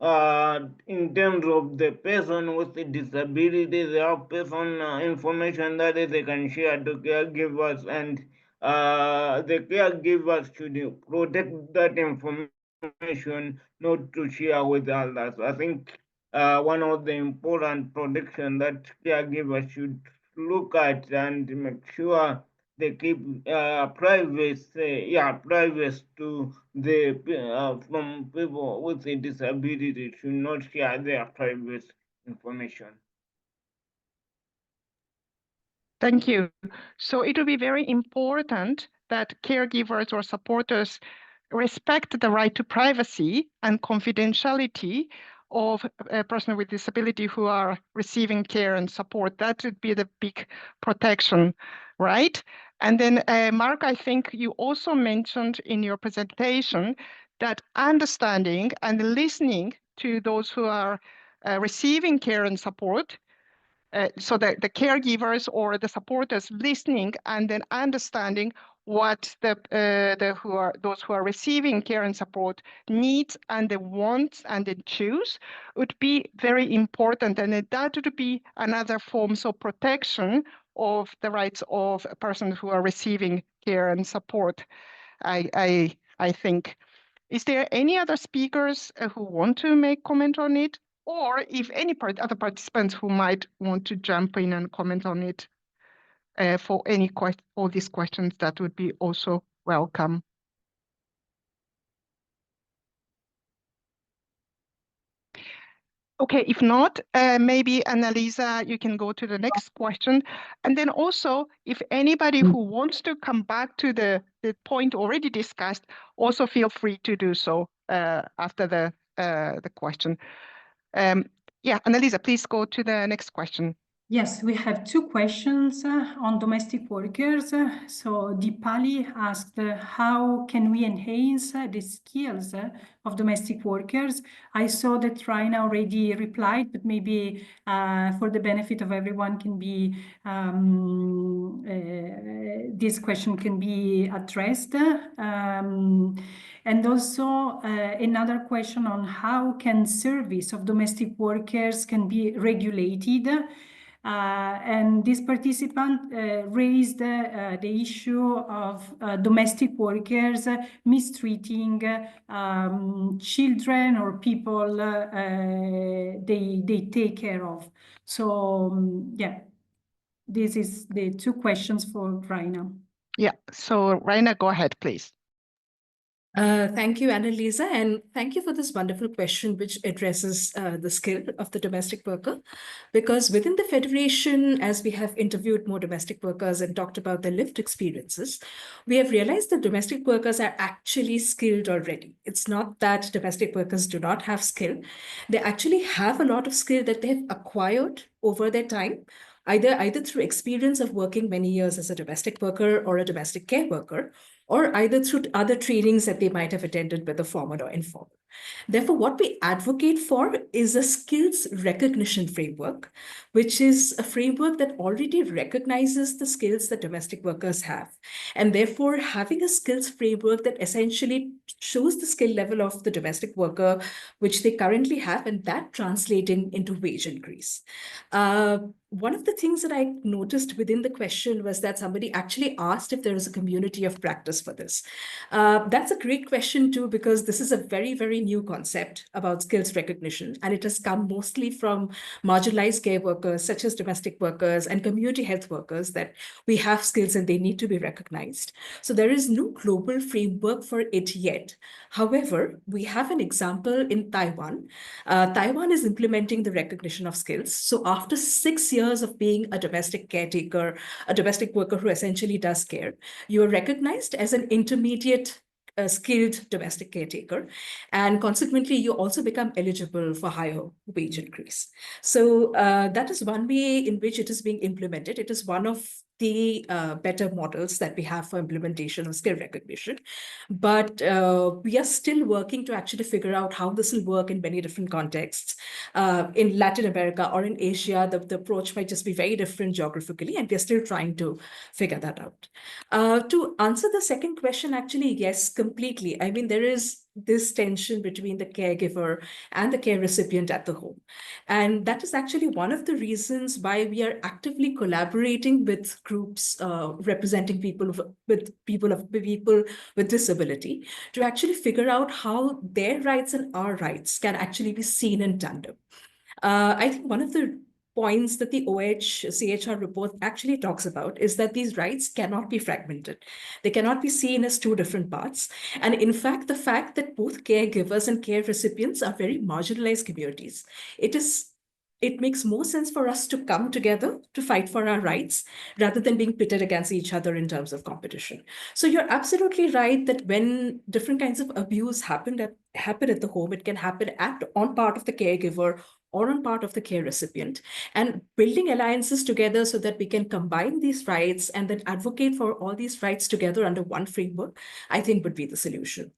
in terms of the person with the disability, they have person information that they can share to caregivers, and the caregivers should protect that information, not to share with others. I think one of the important protection that caregivers should look at and make sure they keep privacy to the from people with a disability should not share their private information. Thank you. So it will be very important that caregivers or supporters respect the right to privacy and confidentiality of a person with disability who are receiving care and support. That would be the big protection, right? And then, Mark, I think you also mentioned in your presentation that understanding and listening to those who are receiving care and support so the caregivers or the supporters listening and then understanding what those who are receiving care and support needs and the wants and the choose would be very important, and that would be another forms of protection of the rights of persons who are receiving care and support. I think. Is there any other speakers who want to make comment on it? Or if any other participants who might want to jump in and comment on it for all these questions, that would be also welcome. Okay, if not, maybe Annalisa, you can go to the next question. And then also, if anybody who wants to come back to the point already discussed, also feel free to do so after the question. Yeah, Annalisa, please go to the next question. Yes, we have two questions on domestic workers. So Deepali asked, how can we enhance the skills of domestic workers? I saw that Raina already replied, but maybe for the benefit of everyone can be, this question can be addressed. And also another question on how can service of domestic workers can be regulated. And this participant raised the issue of domestic workers mistreating children or people they take care of. So yeah, this is the two questions for Raina. Yeah, so Raina, go ahead, please. Thank you, Annalisa, and thank you for this wonderful question, which addresses the skill of the domestic worker. Because within the Federation, as we have interviewed more domestic workers and talked about their lived experiences, we have realized that domestic workers are actually skilled already. It's not that domestic workers do not have skill. They actually have a lot of skill that they've acquired over their time, either through experience of working many years as a domestic worker or a domestic care worker, or either through other trainings that they might have attended, whether formal or informal. Therefore, what we advocate for is a skills recognition framework, which is a framework that already recognizes the skills that domestic workers have. And therefore, having a skills framework that essentially shows the skill level of the domestic worker, which they currently have, and that translating into wage increase. One of the things that I noticed within the question was that somebody actually asked if there is a community of practice for this. That's a great question too, because this is a very, very new concept about skills recognition, and it has come mostly from marginalized care workers, such as domestic workers and community health workers, that we have skills and they need to be recognized. So there is no global framework for it yet. However, we have an example in Taiwan. Taiwan is implementing the recognition of skills. So after 6 years of being a domestic caretaker, a domestic worker who essentially does care, you are recognized as an intermediate skilled domestic caretaker, and consequently you also become eligible for higher wage increase. So that is one way in which it is being implemented. It is one of the better models that we have for implementation of skill recognition. But we are still working to actually figure out how this will work in many different contexts. In Latin America or in Asia, the approach might just be very different geographically, and we're still trying to figure that out. To answer the second question, actually, yes, completely. I mean, there is this tension between the caregiver and the care recipient at the home. And that is actually one of the reasons why we are actively collaborating with groups representing people with disability to actually figure out how their rights and our rights can actually be seen in tandem. I think one of the points that the OHCHR report actually talks about is that these rights cannot be fragmented. They cannot be seen as two different parts. And in fact, the fact that both caregivers and care recipients are very marginalized communities, it makes more sense for us to come together to fight for our rights rather than being pitted against each other in terms of competition. So you're absolutely right that when different kinds of abuse happen at the home, it can happen on part of the caregiver or on part of the care recipient, and building alliances together so that we can combine these rights and then advocate for all these rights together under one framework, I think would be the solution.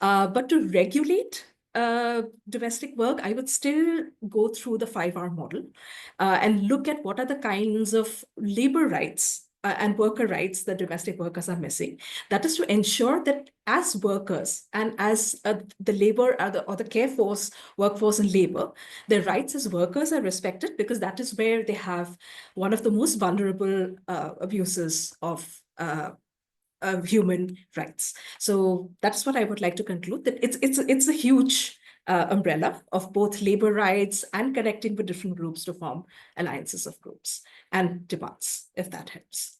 But to regulate domestic work, I would still go through the 5R model and look at what are the kinds of labor rights and worker rights that domestic workers are missing. That is to ensure that as workers and as the labor or the care force, workforce and labor, their rights as workers are respected, because that is where they have one of the most vulnerable abuses of human rights. So that's what I would like to conclude, that it's a huge umbrella of both labor rights and connecting with different groups to form alliances of groups and demands, if that helps.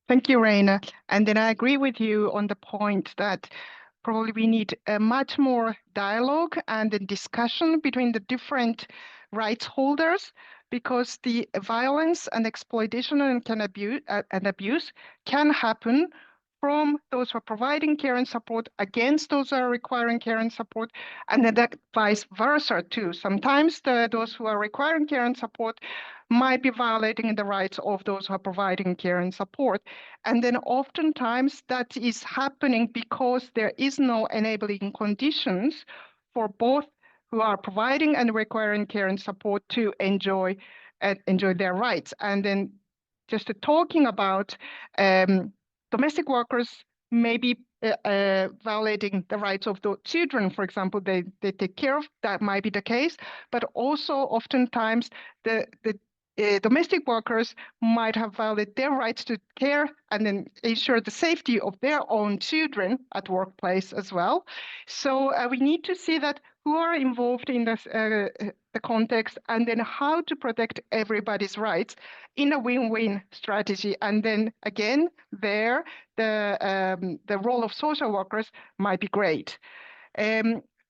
Thank you, Reina. And then I agree with you on the point that probably we need a much more dialogue and a discussion between the different rights holders, because the violence and exploitation and abuse can happen from those who are providing care and support against those who are requiring care and support, and then that vice versa too. Sometimes those who are requiring care and support might be violating the rights of those who are providing care and support. And then oftentimes that is happening because there is no enabling conditions for both who are providing and requiring care and support to enjoy their rights. And then just talking about domestic workers may be violating the rights of the children, for example, they take care of, that might be the case, but also oftentimes the domestic workers might have violated their rights to care and then ensure the safety of their own children at workplace as well. So we need to see that who are involved in this, the context, and then how to protect everybody's rights in a win-win strategy. And then again, there the role of social workers might be great.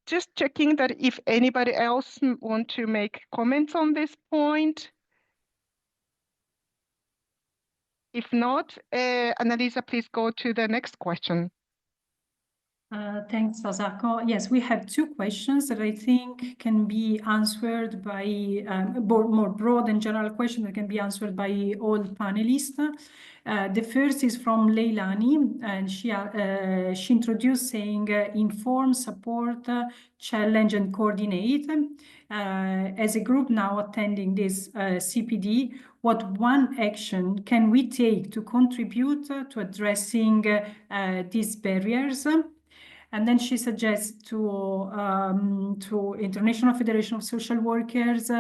Just checking that if anybody else want to make comments on this point. If not, Annalisa, please go to the next question. Thanks, Asako. Yes, we have two questions that I think can be answered by more broad and general question that can be answered by all panelists. The first is from Leilani, and she introduced saying inform, support, challenge, and coordinate. As a group now attending this CPD, what one action can we take to contribute to addressing these barriers? And then she suggests to International Federation of Social Workers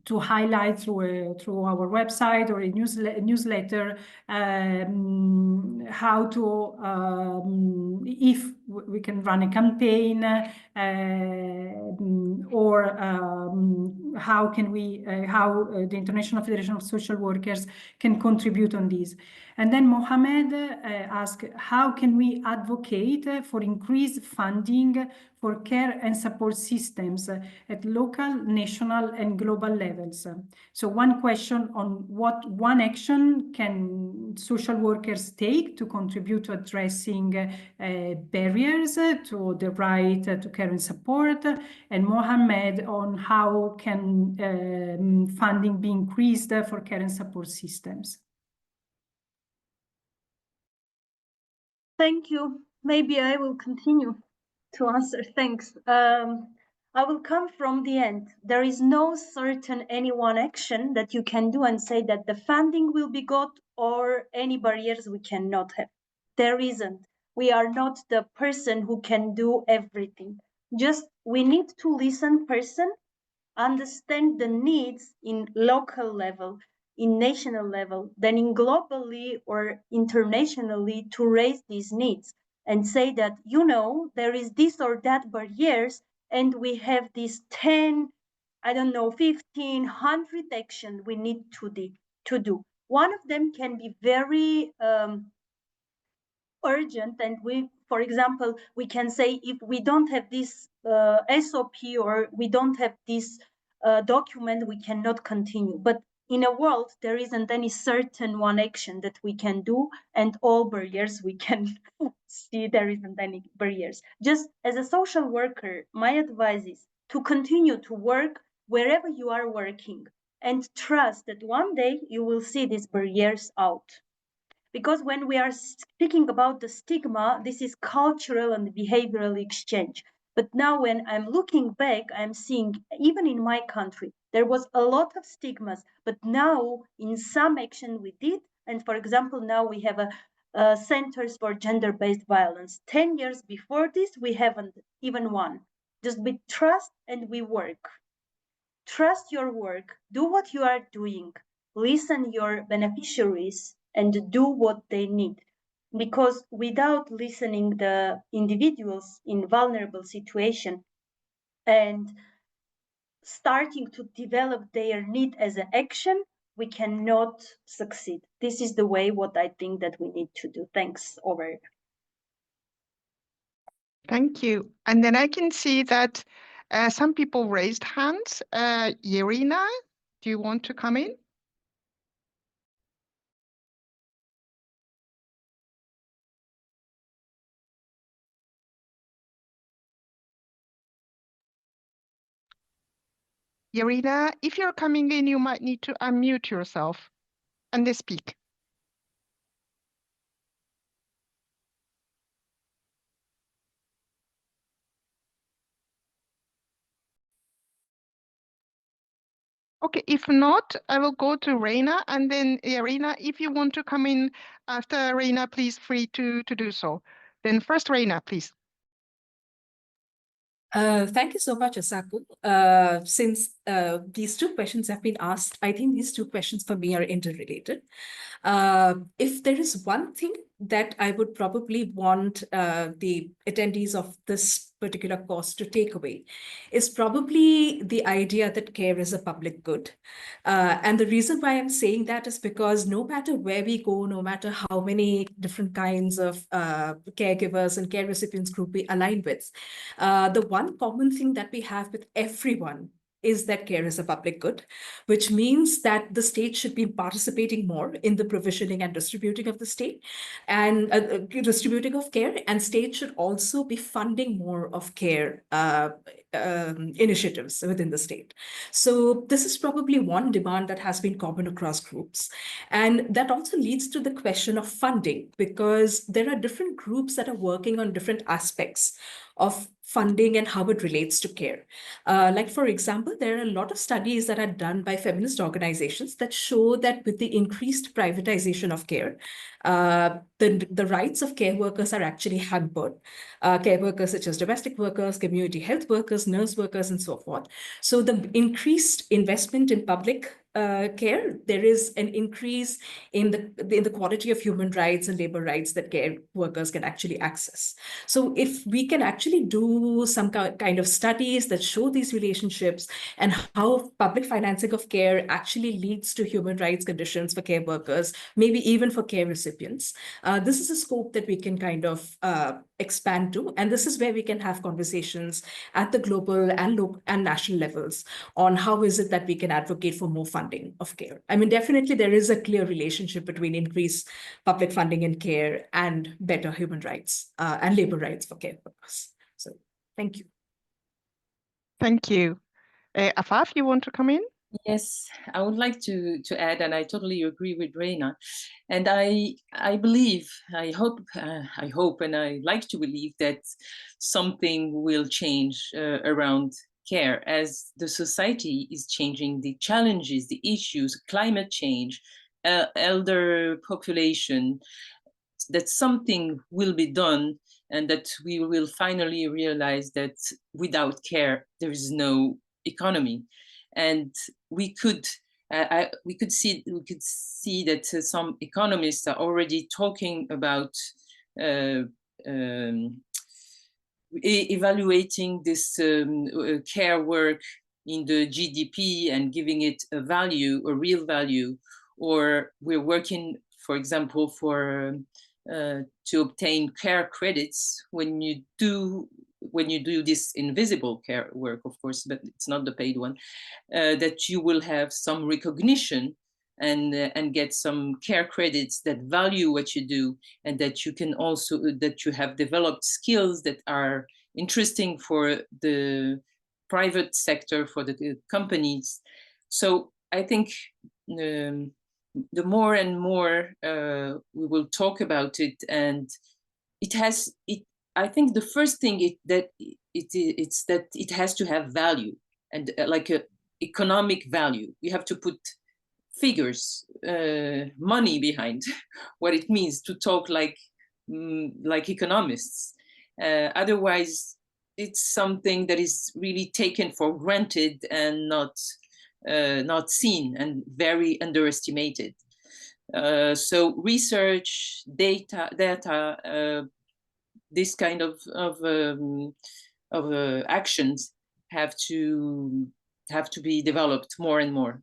to highlight through our website or a newsletter how to if we can run a campaign or how can we how the International Federation of Social Workers can contribute on this. And then Mohamed asked, how can we advocate for increased funding for care and support systems at local, national, and global levels? So one question on what one action can social workers take to contribute to addressing barriers to the right to care and support, and Mohamed on how can funding be increased for care and support systems. Thank you. Maybe I will continue to answer. Thanks. I will come from the end. There is no certain any one action that you can do and say that the funding will be got or any barriers we cannot have. There isn't. We are not the person who can do everything. Just we need to listen person, understand the needs in local level, in national level, then in globally or internationally to raise these needs and say that, you know, there is this or that barriers and we have these 10, I don't know, 15, 100 action we need to do. One of them can be very urgent, and we, for example, we can say if we don't have this SOP or we don't have this document, we cannot continue. But in a world, there isn't any certain one action that we can do, and all barriers we can see there isn't any barriers. Just as a social worker, my advice is to continue to work wherever you are working and trust that one day you will see these barriers out. Because when we are speaking about the stigma, this is cultural and behavioral exchange. But now when I'm looking back, I'm seeing, even in my country, there was a lot of stigmas, but now in some action we did, and for example, now we have a centers for gender-based violence. 10 years before this, we haven't even one. Just we trust and we work. Trust your work, do what you are doing, listen your beneficiaries and do what they need. Because without listening the individuals in vulnerable situation and starting to develop their need as an action, we cannot succeed. This is the way what I think that we need to do. Thanks, over. Thank you. And then I can see that some people raised hands. Irina, do you want to come in? Irina, if you're coming in, you might need to unmute yourself and then speak. Okay, if not, I will go to Reina, and then Reina, if you want to come in after Reina, please free to do so. Then first Reina, please. Thank you so much, Asaku. Since these two questions have been asked, I think these two questions for me are interrelated. If there is one thing that I would probably want the attendees of this particular course to take away is probably the idea that care is a public good. And the reason why I'm saying that is because no matter where we go, no matter how many different kinds of caregivers and care recipients group we align with, the one common thing that we have with everyone is that care is a public good, which means that the state should be participating more in the provisioning and distributing of the state and distributing of care, and state should also be funding more of care initiatives within the state. So this is probably one demand that has been common across groups. And that also leads to the question of funding, because there are different groups that are working on different aspects of funding and how it relates to care. Like, for example, there are a lot of studies that are done by feminist organizations that show that with the increased privatization of care, the rights of care workers are actually hampered. Care workers such as domestic workers, community health workers, nurse workers, and so forth. So the increased investment in public care, there is an increase in the quality of human rights and labor rights that care workers can actually access. So if we can actually do some kind of studies that show these relationships and how public financing of care actually leads to human rights conditions for care workers, maybe even for care recipients, this is a scope that we can kind of expand to. And this is where we can have conversations at the global and national levels on how is it that we can advocate for more funding of care. I mean, definitely there is a clear relationship between increased public funding in care and better human rights and labor rights for care workers. So thank you. Thank you. Afaf, you want to come in? Yes, I would like to add, and I totally agree with Reina. And I believe, I hope, and I like to believe that something will change around care as the society is changing, the challenges, the issues, climate change, elder population, that something will be done, and that we will finally realize that without care, there is no economy. And we could see that some economists are already talking about evaluating this care work in the GDP and giving it a value, a real value. Or we're working, for example, to obtain care credits when you do this invisible care work, of course, but it's not the paid one, that you will have some recognition and get some care credits that value what you do, and that you can also, that you have developed skills that are interesting for the private sector, for the companies. So I think the more and more we will talk about it, and I think the first thing it's that it has to have value, and like a economic value. You have to put figures, money behind what it means to talk like economists. Otherwise, it's something that is really taken for granted and not seen and very underestimated. So research, data, this kind of actions have to be developed more and more.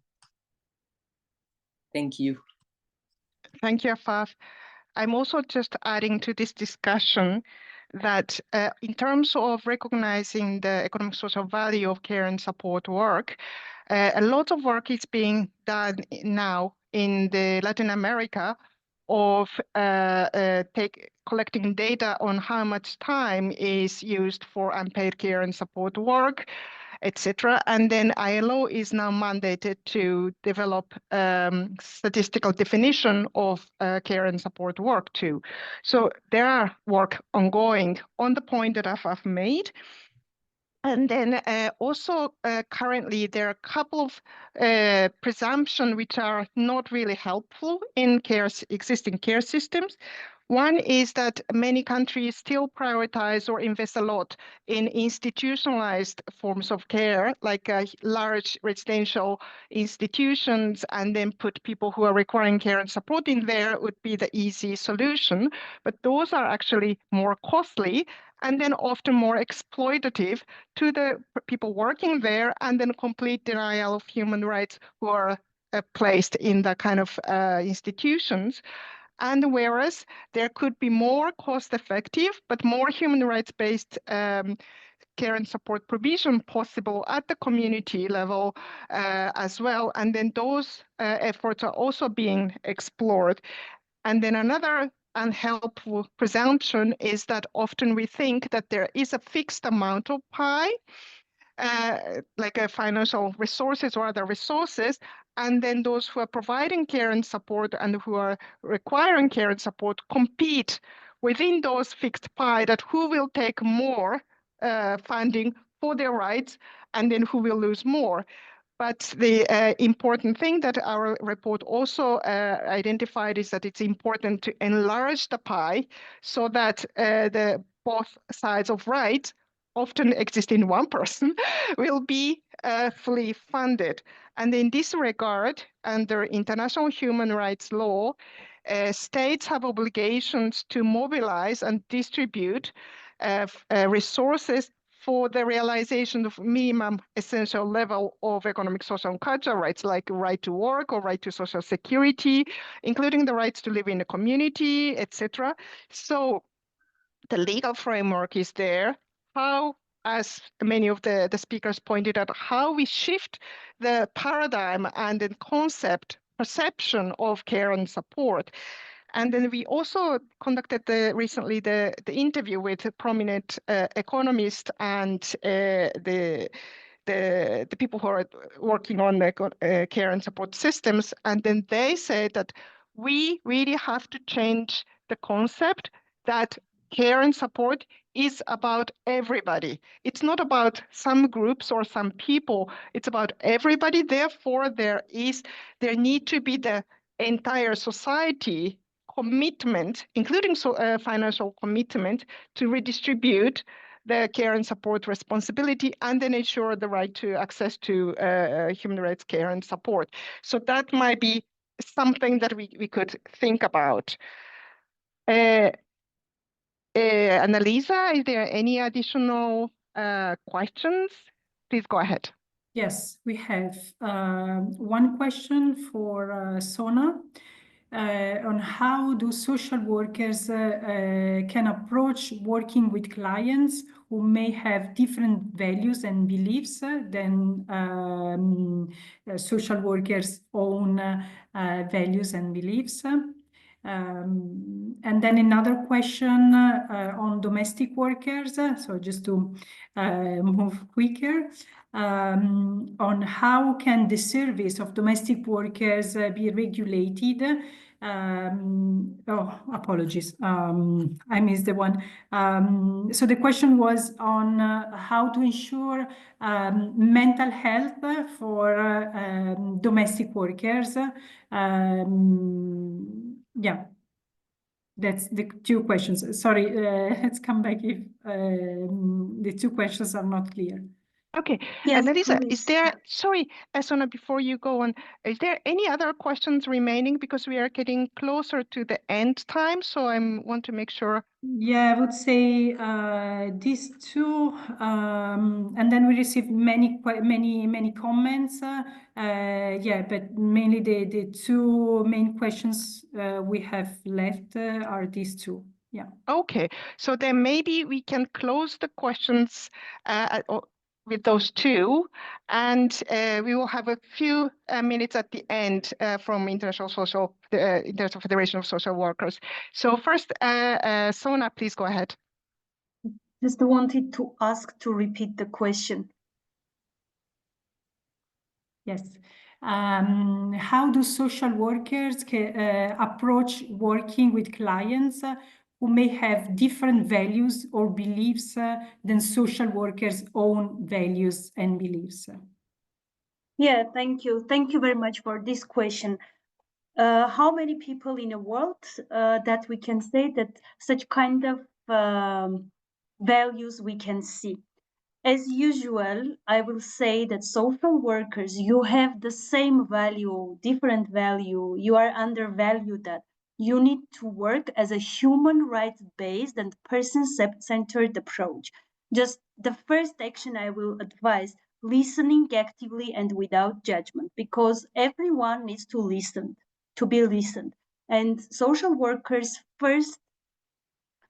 Thank you. Thank you, Afaf. I'm also just adding to this discussion that in terms of recognizing the economic social value of care and support work, a lot of work is being done now in the Latin America of collecting data on how much time is used for unpaid care and support work, etc. And then ILO is now mandated to develop statistical definition of care and support work too. So there are work ongoing on the point that I've made. And then also currently there are a couple of presumptions which are not really helpful in existing care systems. One is that many countries still prioritize or invest a lot in institutionalized forms of care, like large residential institutions, and then put people who are requiring care and support in there would be the easy solution. But those are actually more costly and then often more exploitative to the people working there, and then complete denial of human rights who are placed in the kind of institutions. And whereas there could be more cost-effective but more human rights-based care and support provision possible at the community level as well. And then those efforts are also being explored. And then another unhelpful presumption is that often we think that there is a fixed amount of pie, like financial resources or other resources, and then those who are providing care and support and who are requiring care and support compete within those fixed pie, that who will take more funding for their rights and then who will lose more. But the important thing that our report also identified is that it's important to enlarge the pie so that the both sides of rights, often exist in one person, will be fully funded. And in this regard, under international human rights law, states have obligations to mobilize and distribute resources for the realization of minimum essential level of economic, social, and cultural rights, like right to work or right to social security, including the rights to live in a community, etc. So the legal framework is there. How, as many of the speakers pointed out, how we shift the paradigm and the concept, perception of care and support. And then we also conducted recently the interview with a prominent economist and the people who are working on the care and support systems. And then they say that we really have to change the concept that care and support is about everybody. It's not about some groups or some people. It's about everybody. Therefore, there need to be the entire society commitment, including financial commitment, to redistribute the care and support responsibility and then ensure the right to access to human rights care and support. So that might be something that we could think about. Annalisa, is there any additional questions? Please go ahead. Yes, we have one question for Sona on how do social workers can approach working with clients who may have different values and beliefs than social workers' own values and beliefs. And then another question on domestic workers. So just to move quicker, on how can the service of domestic workers be regulated? Oh, apologies. I missed the one. So the question was on how to ensure mental health for domestic workers. Yeah, that's the two questions. Sorry, let's come back if the two questions are not clear. Okay, Yes, Melissa, is please. there, sorry, Sona, before you go on, is there any other questions remaining? Because we are getting closer to the end time, so I want to make sure. Yeah, I would say these two, and then we received many comments. Yeah, but mainly the two main questions we have left are these two. Yeah. Okay, so then maybe we can close the questions with those two, and we will have a few minutes at the end from International Federation of Social Workers. So first, Sona, please go ahead. Just wanted to ask to repeat the question. Yes. How do social workers approach working with clients who may have different values or beliefs than social workers' own values and beliefs? Yeah, thank you. Thank you very much for this question. How many people in the world that we can say that such kind of values we can see? As usual, I will say that social workers, you have the same value, different value, you are undervalued that. You need to work as a human rights based and person-centered approach. Just the first action I will advise, listening actively and without judgment, because everyone needs to listen, to be listened. And social workers first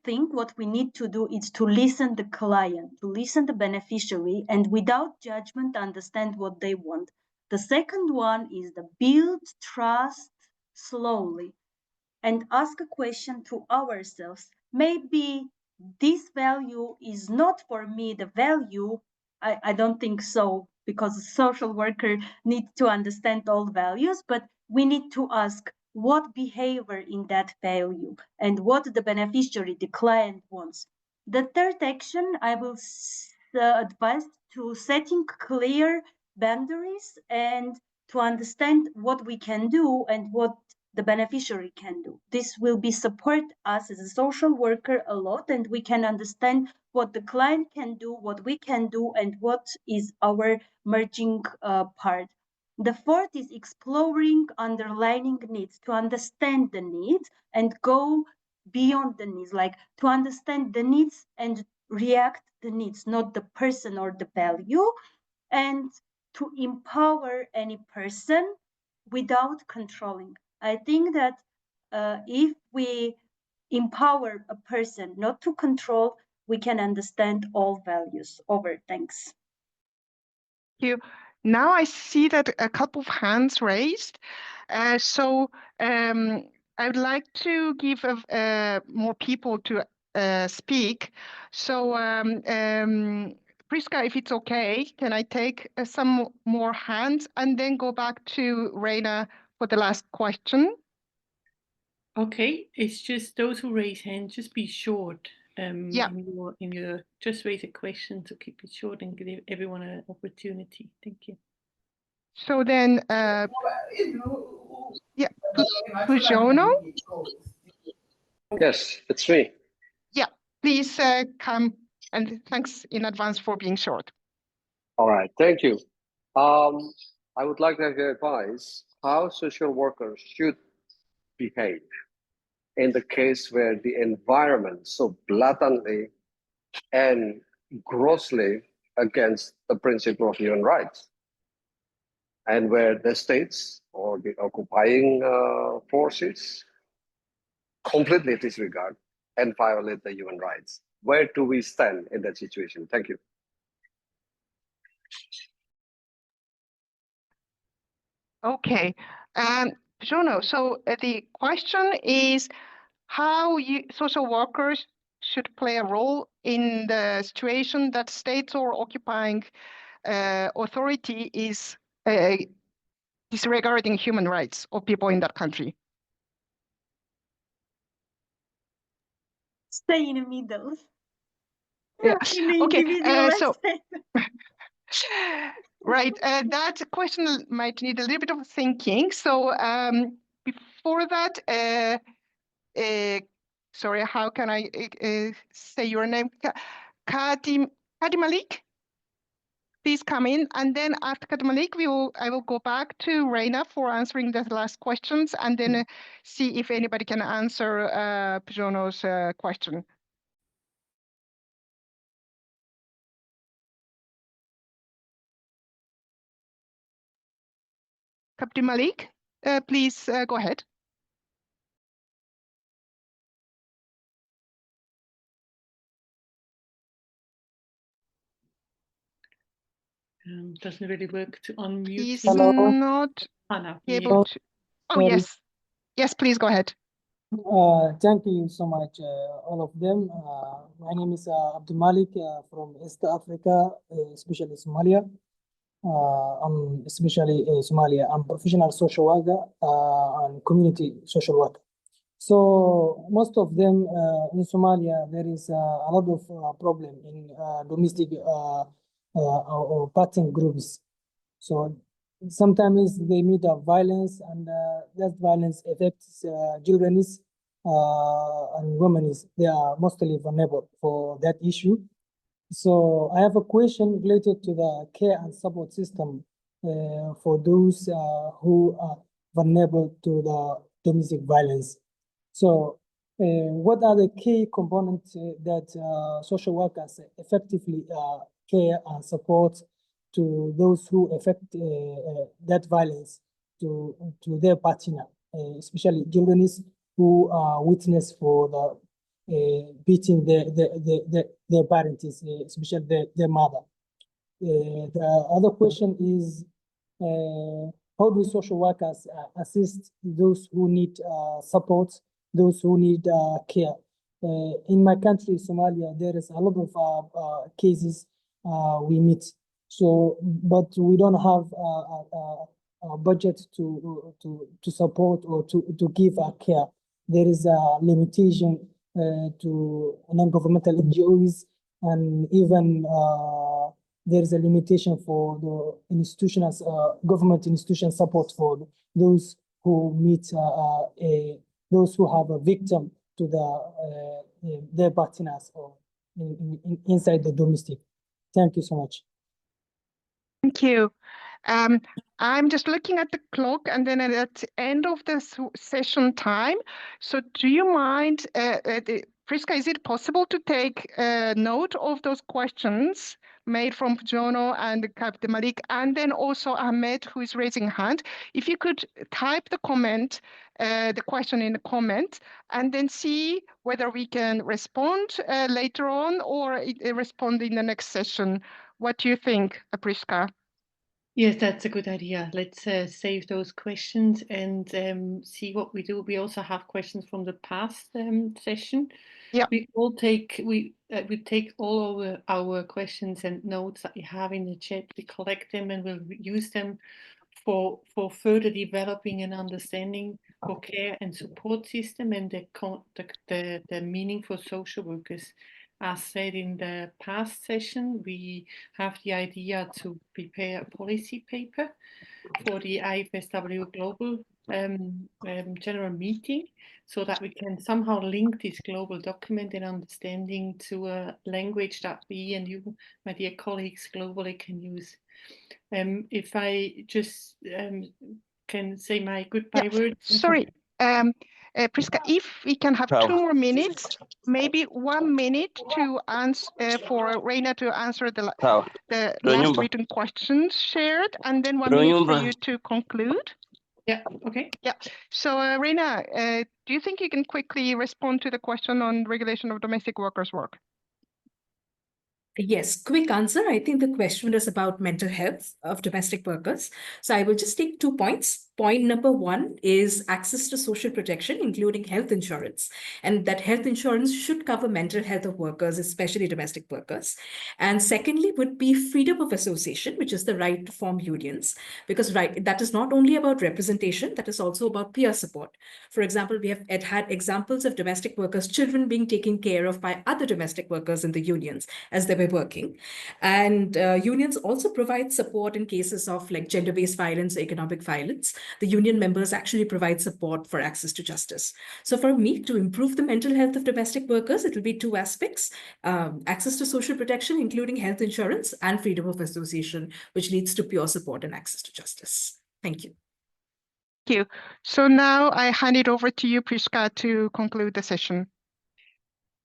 think what we need to do is to listen the client, to listen the beneficiary, and without judgment understand what they want. The second one is the build trust slowly and ask a question to ourselves. Maybe this value is not for me the value. I don't think so, because a social worker needs to understand all values, but we need to ask what behavior in that value and what the beneficiary, the client wants. The third action I will advise to setting clear boundaries and to understand what we can do and what the beneficiary can do. This will be support us as a social worker a lot, and we can understand what the client can do, what we can do, and what is our merging part. The fourth is exploring underlying needs, to understand the needs and go beyond the needs, like to understand the needs and react the needs, not the person or the value, and to empower any person without controlling. I think that if we empower a person not to control, we can understand all values. Over. Thanks. Thank you. Now I see that a couple of hands raised. So I would like to give more people to speak. So Priska, if it's okay, can I take some more hands and then go back to Reina for the last question? Okay, it's just those who raise hands, just be short. Yeah. In your just raise a question, so keep it short and give everyone an opportunity. Thank you. So then, yeah, Pujono? Yes, it's me. Yeah, please come, and thanks in advance for being short. All right, thank you. I would like to advise how social workers should behave in the case where the environment so blatantly and grossly against the principle of human rights, and where the states or the occupying forces completely disregard and violate the human rights. Where do we stand in that situation? Thank you. Okay. Jono, so the question is how social workers should play a role in the situation that states or occupying authority is disregarding human rights of people in that country. Stay in the middle. Yeah. In the Okay. individual So aspect. right, that question might need a little bit of thinking. So before that, sorry, how can I say your name? Kadi Malik, please come in. And then after Kadi Malik, I will go back to Reina for answering the last questions and then see if anybody can answer Jono's question. Kadi Malik, please go ahead. Doesn't really work to unmute. He's Hello. not Anna, able to. Oh, Sorry. yes. Yes, please go ahead. Thank you so much, all of them. My name is Abdul Malik from East Africa, especially Somalia. I'm especially Somalia. I'm professional social worker and community social worker. So most of them in Somalia, there is a lot of problem in domestic or partner groups. So sometimes they meet violence, and that violence affects children and women. They are mostly vulnerable for that issue. So I have a question related to the care and support system for those who are vulnerable to the domestic violence. So what are the key components that social workers effectively care and support to those who affect that violence to their partner, especially children who are witness for the beating their parents, especially their mother. The other question is, how do social workers assist those who need support, those who need care? In my country, Somalia, there is a lot of cases we meet. So, but we don't have a budget to support or to give care. There is a limitation to non-governmental NGOs, and even there is a limitation for the institutions, government institution support for those who meet those who have a victim to their partners or inside the domestic. Thank you so much. Thank you. I'm just looking at the clock and then at the end of the session time. So do you mind, Priska, is it possible to take note of those questions made from Jono and Captain Malik, and then also Ahmed, who is raising hand? If you could type the comment, the question in the comment, and then see whether we can respond later on or respond in the next session. What do you think, Priska? Yes, that's a good idea. Let's save those questions and see what we do. We also have questions from the past session. Yeah. We take all our questions and notes that you have in the chat. We collect them and we'll use them for further developing and understanding for care and support system and the meaning for social workers. As said in the past session, we have the idea to prepare a policy paper for the IFSW Global General Meeting, so that we can somehow link this global document and understanding to a language that we and you, my dear colleagues, globally can use. If I just can say my goodbye words. Sorry, Priska, if we can have 2 more minutes, maybe 1 minute to answer for Reina to answer the last written questions shared, and then 1 minute for you to conclude. Yeah, okay. Yeah. So Reina, do you think you can quickly respond to the question on regulation of domestic workers' work? Yes, quick answer. I think the question is about mental health of domestic workers. So I will just take 2 points. Point number one is access to social protection, including health insurance, and that health insurance should cover mental health of workers, especially domestic workers. And secondly would be freedom of association, which is the right to form unions, because that is not only about representation, that is also about peer support. For example, we have had examples of domestic workers' children being taken care of by other domestic workers in the unions as they were working. And unions also provide support in cases of like gender-based violence, economic violence. The union members actually provide support for access to justice. So for me, to improve the mental health of domestic workers, it will be two aspects: access to social protection, including health insurance, and freedom of association, which leads to pure support and access to justice. Thank you. Thank you. So now I hand it over to you, Priska, to conclude the session.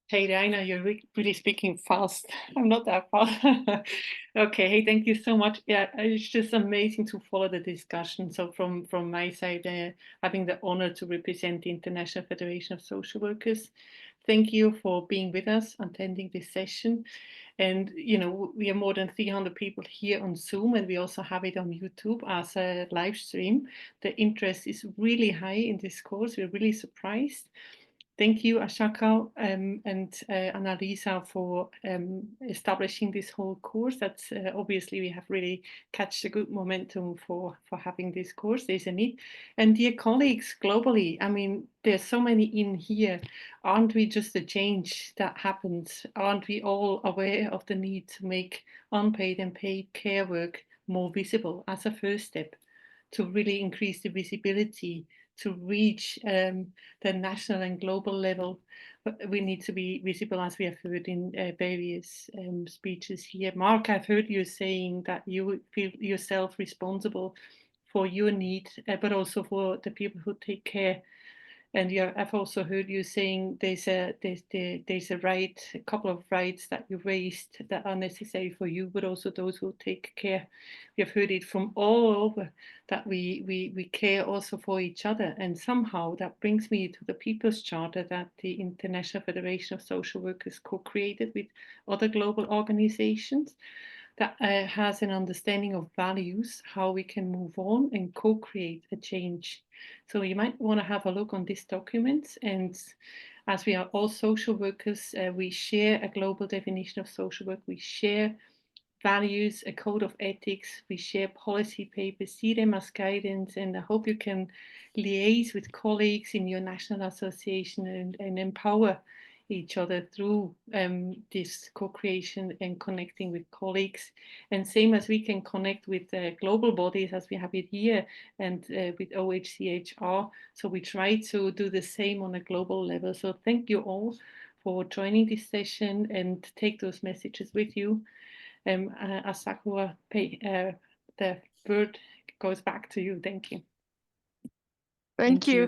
Hey, Raina, you're really speaking fast. I'm not that fast. Okay, hey, thank you so much. Yeah, it's just amazing to follow the discussion. So from my side, having the honor to represent the International Federation of Social Workers, thank you for being with us, attending this session. And, you know, we are more than 300 people here on Zoom, and we also have it on YouTube as a live stream. The interest is really high in this course. We're really surprised. Thank you, Ashaka and Annalisa, for establishing this whole course. That's obviously we have really catched a good momentum for having this course. There's a need. And dear colleagues globally, I mean, there's so many in here. Aren't we just a change that happens? Aren't we all aware of the need to make unpaid and paid care work more visible as a first step to really increase the visibility, to reach the national and global level? We need to be visible, as we have heard in various speeches here. Mark, I've heard you saying that you feel yourself responsible for your need, but also for the people who take care. And I've also heard you saying there's a couple of rights that you raised that are necessary for you, but also those who take care. We have heard it from all over that we care also for each other. And somehow that brings me to the People's Charter that the International Federation of Social Workers co-created with other global organizations, that has an understanding of values, how we can move on and co-create a change. So you might want to have a look on this document. And as we are all social workers, we share a global definition of social work. We share values, a code of ethics. We share policy papers, see them as guidance. And I hope you can liaise with colleagues in your national association and empower each other through this co-creation and connecting with colleagues. And same as we can connect with global bodies as we have it here and with OHCHR. So we try to do the same on a global level. So thank you all for joining this session and take those messages with you. Asakura, the word goes back to you. Thank you. Thank you.